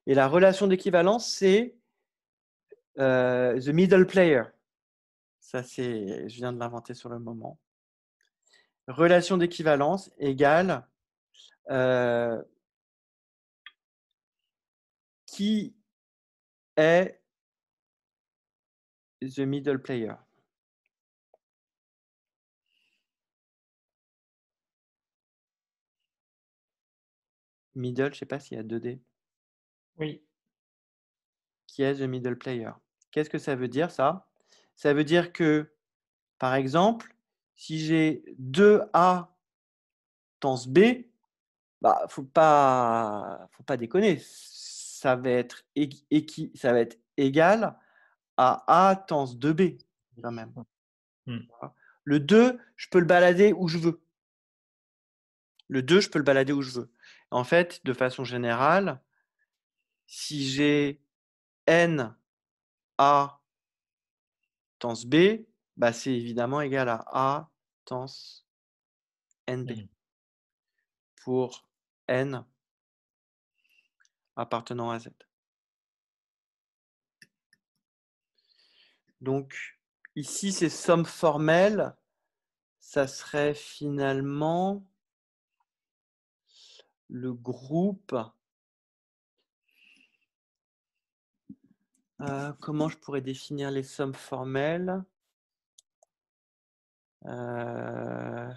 Et la relation d'équivalence, c'est the middle player. Ça, je viens de l'inventer sur le moment. Relation d'équivalence égale qui est the middle player. Middle, je ne sais pas s'il y a 2D. Oui. Qui est the middle player. Qu'est-ce que ça veut dire, ça? Ça veut dire que, par exemple, si j'ai 2A tens B, faut pas déconner. Ça va être égal à A tens 2B, quand même. Le 2, je peux le balader où je veux. En fait, de façon générale, si j'ai N A tens B, c'est évidemment égal à A tens NB pour N appartenant à Z. Donc, ici, ces sommes formelles, ça serait finalement le groupe. Comment je pourrais définir les sommes formelles? Comment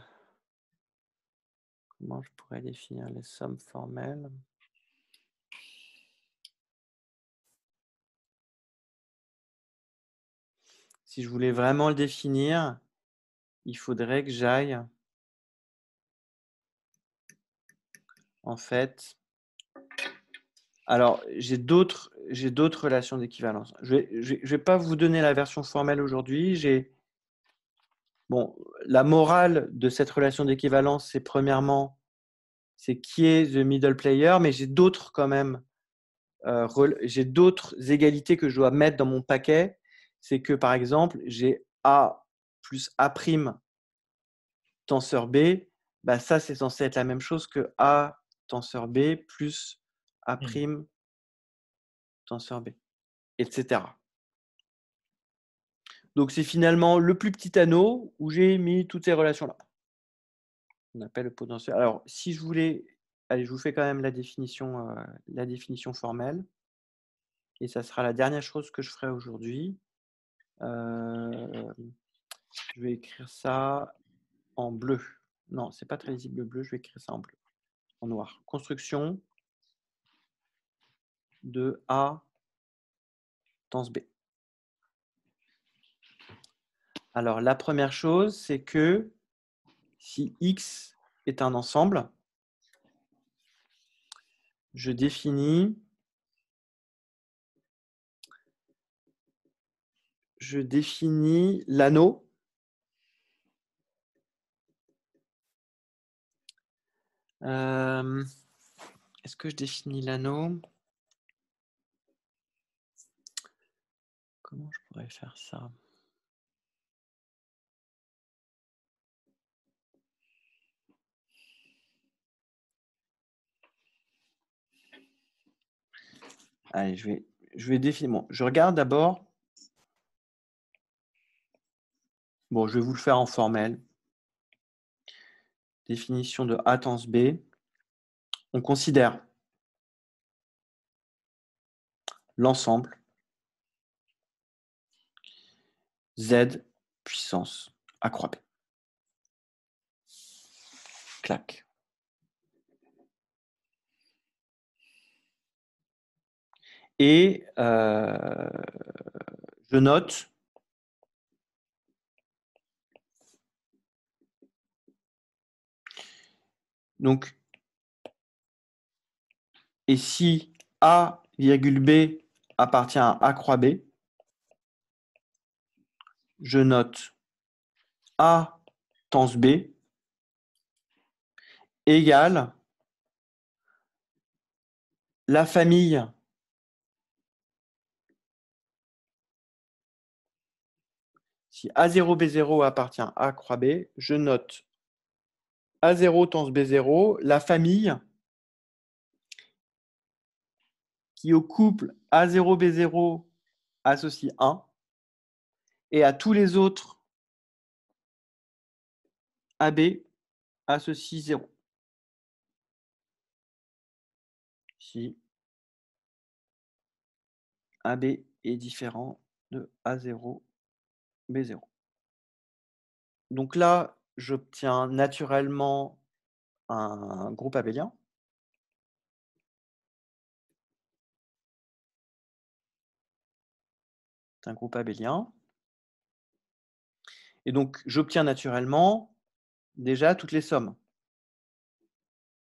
je pourrais définir les sommes formelles? Si je voulais vraiment le définir, il faudrait que j'aille, en fait. Alors, j'ai d'autres relations d'équivalence. Je vais pas vous donner la version formelle aujourd'hui. Bon, la morale de cette relation d'équivalence, c'est premièrement, c'est qui est the middle player, mais j'ai d'autres quand même j'ai d'autres égalités que je dois mettre dans mon paquet. C'est que, par exemple, j'ai A plus A' tenseur B. Bah, ça, c'est censé être la même chose que A tenseur B plus A' tenseur B, etc. Donc, c'est finalement le plus petit anneau où j'ai mis toutes ces relations-là. On appelle le potentiel. Alors, si je voulais... Allez, je vous fais quand même la définition formelle. Et ça sera la dernière chose que je ferai aujourd'hui. Je vais écrire ça en bleu. Non, c'est pas très lisible le bleu, je vais écrire ça en bleu. En noir. Construction de A tens B. Alors, la première chose, c'est que si X est un ensemble, je définis l'anneau est-ce que je définis l'anneau? Comment je pourrais faire ça? Allez, je vais définir. Bon, je regarde d'abord. Bon, je vais vous le faire en formel. Définition de A tens B. On considère l'ensemble Z puissance A croix B. Clac. Et je note donc, et si A virgule B appartient à A croix B, je note A tens B égale la famille si A0 B0 appartient à A croix B, je note A0 tens B0, la famille qui au couple A0 B0 associe 1 et à tous les autres AB associe 0. Si AB est différent de A0 B0. Donc là, j'obtiens naturellement un groupe abélien. C'est un groupe abélien. Et donc, j'obtiens naturellement déjà toutes les sommes.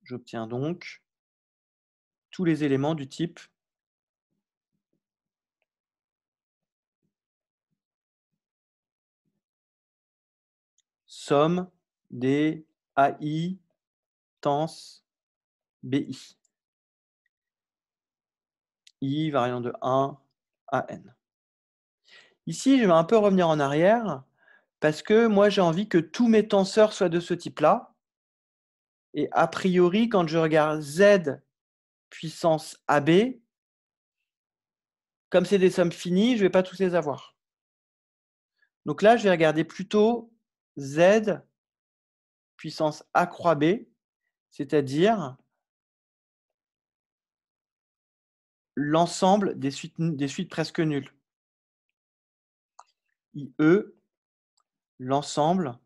J'obtiens donc tous les éléments du type somme des AI tens BI. I variant de 1 à n. Ici, je vais un peu revenir en arrière parce que moi, j'ai envie que tous mes tenseurs soient de ce type-là. Et a priori, quand je regarde Z puissance AB, comme c'est des sommes finies, je ne vais pas tous les avoir. Donc là, je vais regarder plutôt Z puissance A croix B, c'est-à-dire l'ensemble des suites presque nulles. IE, l'ensemble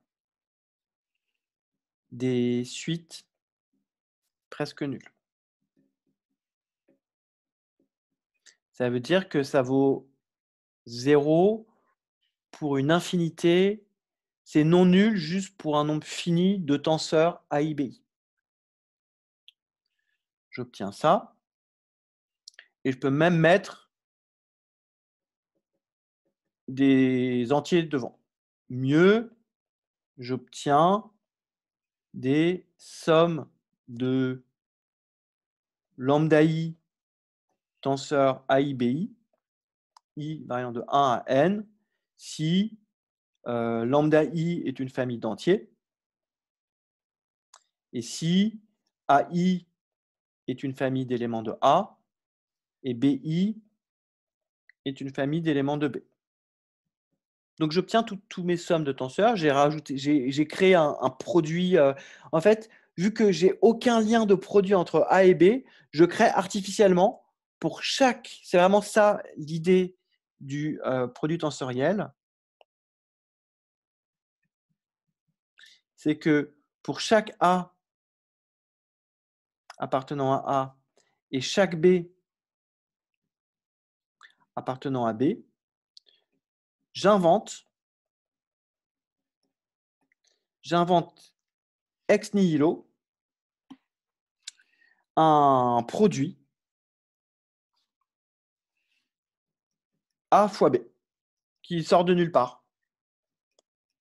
des suites presque nulles. Ça veut dire que ça vaut 0 pour une infinité, c'est non nul juste pour un nombre fini de tenseurs AIBI. J'obtiens ça. Et je peux même mettre des entiers devant. Mieux, j'obtiens des sommes de lambda I tenseur AIBI, I variant de 1 à n, si lambda I est une famille d'entiers, et si AI est une famille d'éléments de A, et BI est une famille d'éléments de B. Donc, j'obtiens tous mes sommes de tenseurs. J'ai créé un produit. En fait, vu que j'ai aucun lien de produit entre A et B, je crée artificiellement pour chaque. C'est vraiment ça l'idée du produit tensoriel. C'est que pour chaque A appartenant à A et chaque B appartenant à B, j'invente ex nihilo un produit A fois B qui sort de nulle part.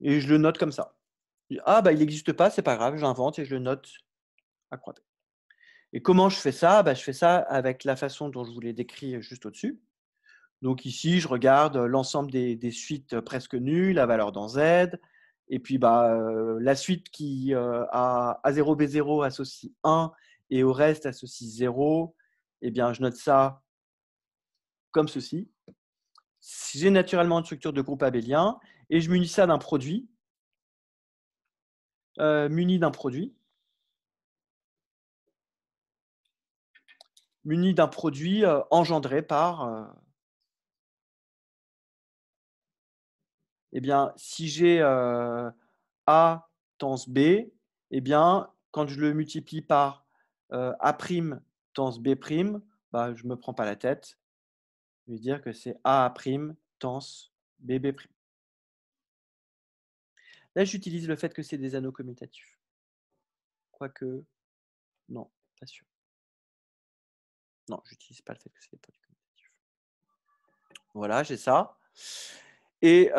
Et je le note comme ça. Ah, bah, il n'existe pas, c'est pas grave, j'invente et je le note à croix B. Et comment je fais ça? Je fais ça avec la façon dont je vous l'ai décrit juste au-dessus. Donc ici, je regarde l'ensemble des suites presque nulles, la valeur dans Z, et puis la suite qui a A0, B0 associe 1 et au reste associe 0, eh bien, je note ça comme ceci. J'ai naturellement une structure de groupe abélien et je munis ça d'un produit, muni d'un produit engendré par eh bien, si j'ai A tens B, eh bien, quand je le multiplie par A' tens B', je ne me prends pas la tête. Je vais dire que c'est A' tens BB'. Là, j'utilise le fait que c'est des anneaux commutatifs. Quoique, non, pas sûr. Non, je n'utilise pas le fait que c'est des produits commutatifs. Voilà, j'ai ça. Et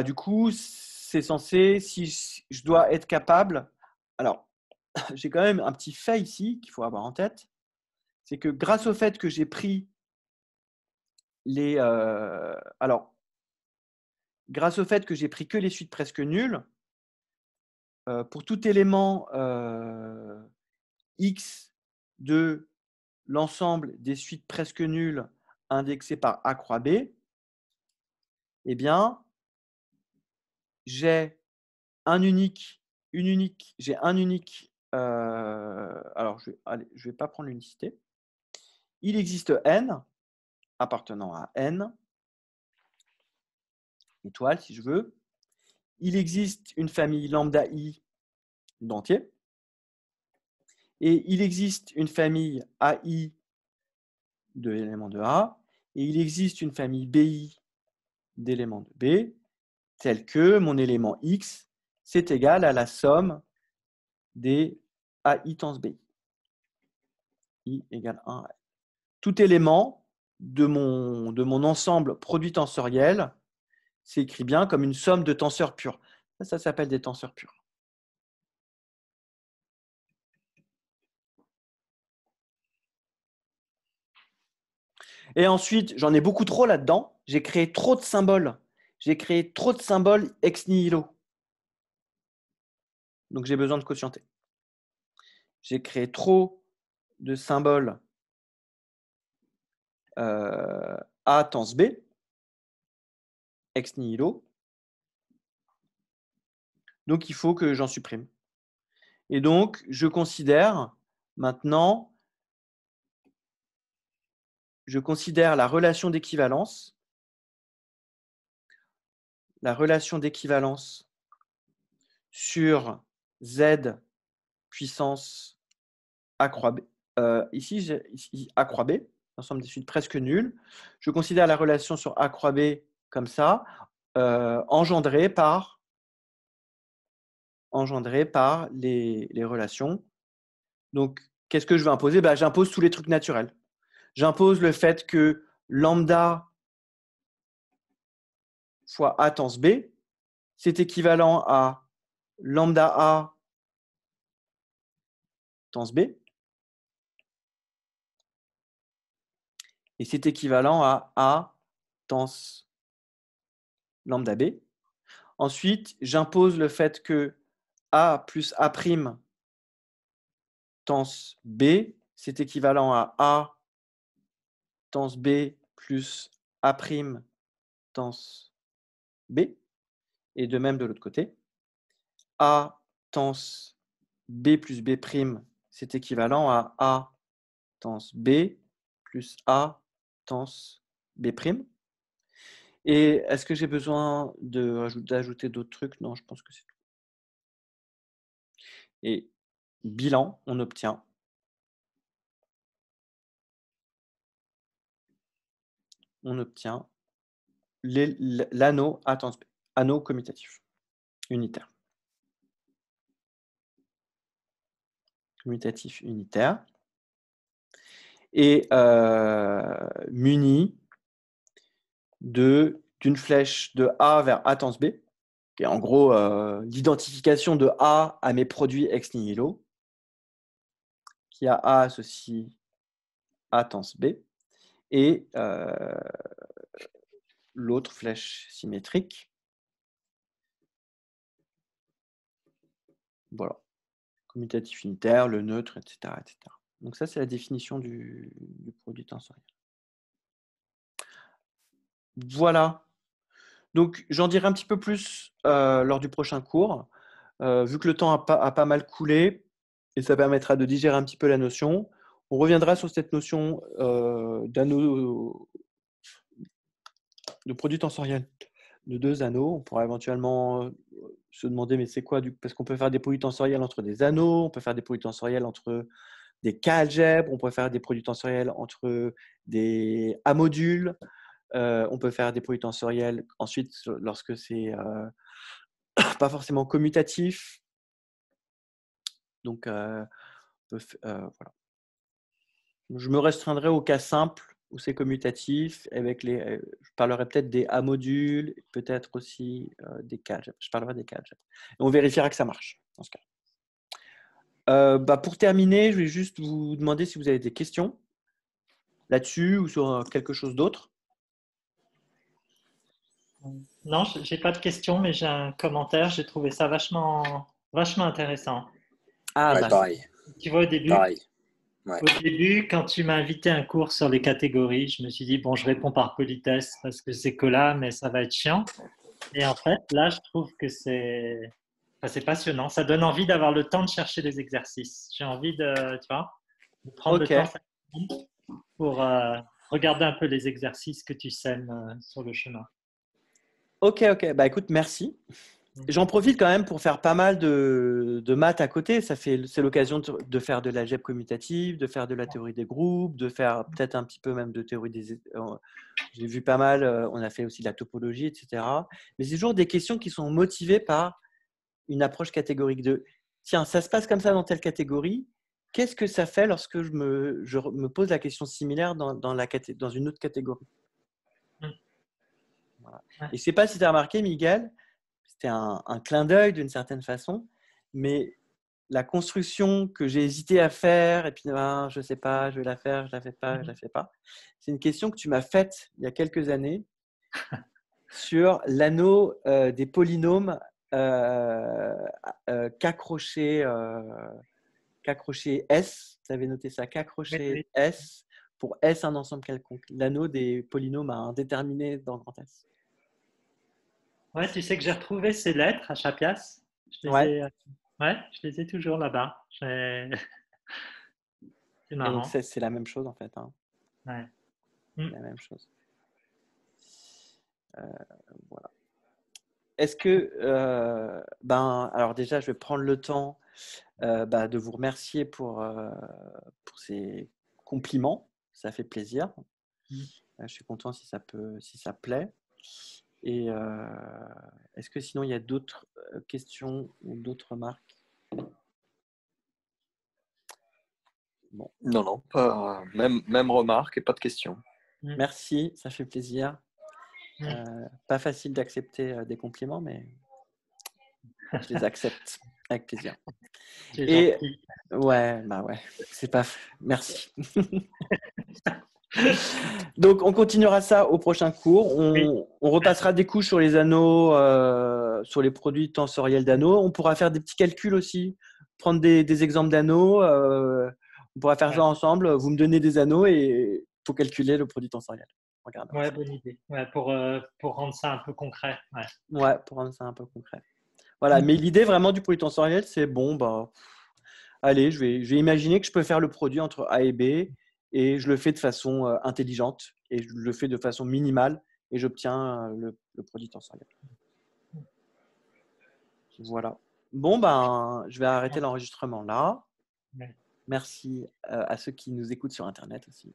du coup, c'est censé, si je dois être capable, alors, j'ai quand même un petit fait ici qu'il faut avoir en tête, c'est que grâce au fait que j'ai pris grâce au fait que j'ai pris que les suites presque nulles, pour tout élément x de l'ensemble des suites presque nulles indexées par A croix B, eh bien, j'ai un unique. Alors, je ne vais pas prendre l'unicité. Il existe n appartenant à n étoiles, si je veux. Il existe une famille lambda I d'entiers. Et il existe une famille AI de l'élément de A. Et il existe une famille BI d'éléments de B, tel que mon élément X, c'est égal à la somme des AI tens BI. I égale 1 à N. Tout élément de mon ensemble produit tensoriel s'écrit bien comme une somme de tenseurs purs. Ça s'appelle des tenseurs purs. Et ensuite, j'en ai beaucoup trop là-dedans. J'ai créé trop de symboles. J'ai créé trop de symboles ex nihilo. Donc, j'ai besoin de quotienter. J'ai créé trop de symboles A tens B, ex nihilo. Donc, il faut que j'en supprime. Et donc, je considère maintenant, la relation d'équivalence. La relation d'équivalence sur Z puissance A croix B. Ici, A croix B, l'ensemble des suites presque nulles. Je considère la relation sur A croix B comme ça, engendrée par les relations. Donc, qu'est-ce que je vais imposer? J'impose tous les trucs naturels. J'impose le fait que lambda fois A tens B, c'est équivalent à lambda A tens B. Et c'est équivalent à A tans lambda B. Ensuite, j'impose le fait que A plus A' tans B, c'est équivalent à A tans B plus A' tans B. Et de même de l'autre côté. A tans B plus B', c'est équivalent à A tans B plus A tans B'. Et est-ce que j'ai besoin d'ajouter d'autres trucs? Non, je pense que c'est tout. Et bilan, on obtient l'anneau A tans B, anneau commutatif, unitaire. Commutatif unitaire. Et muni d'une flèche de A vers A tans B, qui est en gros l'identification de A à mes produits ex nihilo, qui a A associe A tans B, et l'autre flèche symétrique. Voilà. Commutatif unitaire, le neutre, etc. etc. Donc ça, c'est la définition du produit tensoriel. Voilà. Donc, j'en dirai un petit peu plus lors du prochain cours. Vu que le temps a pas mal coulé, et ça permettra de digérer un petit peu la notion, on reviendra sur cette notion d'anneau, de produit tensoriel de deux anneaux. On pourra éventuellement se demander, mais c'est quoi parce qu'on peut faire des produits tensoriels entre des anneaux, on peut faire des produits tensoriels entre des K-algèbres, on peut faire des produits tensoriels entre des A-modules, on peut faire des produits tensoriels ensuite lorsque c'est pas forcément commutatif. Donc, voilà. Je me restreindrai au cas simple où c'est commutatif. Je parlerai peut-être des A-modules, peut-être aussi des K-algèbres. Je parlerai des K-algèbres. Et on vérifiera que ça marche dans ce cas. Pour terminer, je vais juste vous demander si vous avez des questions là-dessus ou sur quelque chose d'autre. Non, j'ai pas de questions, mais j'ai un commentaire. J'ai trouvé ça vachement intéressant. Pareil. Tu vois, au début, Pareil. Ouais. Au début, quand tu m'as invité à un cours sur les catégories, je me suis dit, bon, je réponds par politesse parce que c'est que là, mais ça va être chiant. Et en fait, là, je trouve que c'est passionnant. Ça donne envie d'avoir le temps de chercher les exercices. J'ai envie de prendre le temps pour regarder un peu les exercices que tu sèmes sur le chemin. Ok. Bah écoute, merci. J'en profite quand même pour faire pas mal de maths à côté. C'est l'occasion de faire de l'algèbre commutative, de faire de la théorie des groupes, de faire peut-être un petit peu même de théorie des. J'ai vu pas mal. On a fait aussi de la topologie, etc. Mais c'est toujours des questions qui sont motivées par une approche catégorique de tiens, ça se passe comme ça dans telle catégorie. Qu'est-ce que ça fait lorsque je me pose la question similaire dans une autre catégorie? Voilà. Et je ne sais pas si tu as remarqué, Miguel, c'était un clin d'œil d'une certaine façon, mais la construction que j'ai hésité à faire, et puis je ne sais pas, je vais la faire, je ne la fais pas, je ne la fais pas, c'est une question que tu m'as faite il y a quelques années sur l'anneau des polynômes qu'accroché S. Tu avais noté ça, qu'accroché S pour S un ensemble quelconque. L'anneau des polynômes à un déterminé dans grand S. Ouais, tu sais que j'ai retrouvé ces lettres à Chapias. Je les ai toujours là-bas. C'est marrant. Et donc, c'est la même chose en fait. Hein. Ouais. La même chose. Voilà. Est-ce que, alors déjà, je vais prendre le temps de vous remercier pour ces compliments. Ça fait plaisir. Je suis content si ça plaît. Et est-ce que sinon il y a d'autres questions ou d'autres remarques? Bon. Non, pas, même remarque et pas de questions. Merci, ça fait plaisir. Pas facile d'accepter des compliments, mais je les accepte avec plaisir. Et ouais, c'est pas. Merci. Donc, on continuera ça au prochain cours. Oui. On repassera des couches sur les anneaux, sur les produits tensoriels d'anneaux. On pourra faire des petits calculs aussi, prendre des exemples d'anneaux. On pourra faire Ouais. ça ensemble. Vous me donnez des anneaux et il faut calculer le produit tensoriel. Regarde. Ouais, bonne idée. Ouais, pour rendre ça un peu concret. Ouais. Ouais, pour rendre ça un peu concret. Voilà, mais l'idée vraiment du produit tensoriel, c'est bon, bah, allez, je vais imaginer que je peux faire le produit entre A et B et je le fais de façon intelligente et je le fais de façon minimale et j'obtiens le produit tensoriel. Voilà. Bon, ben, je vais arrêter l'enregistrement là. Ouais. Merci à ceux qui nous écoutent sur Internet aussi.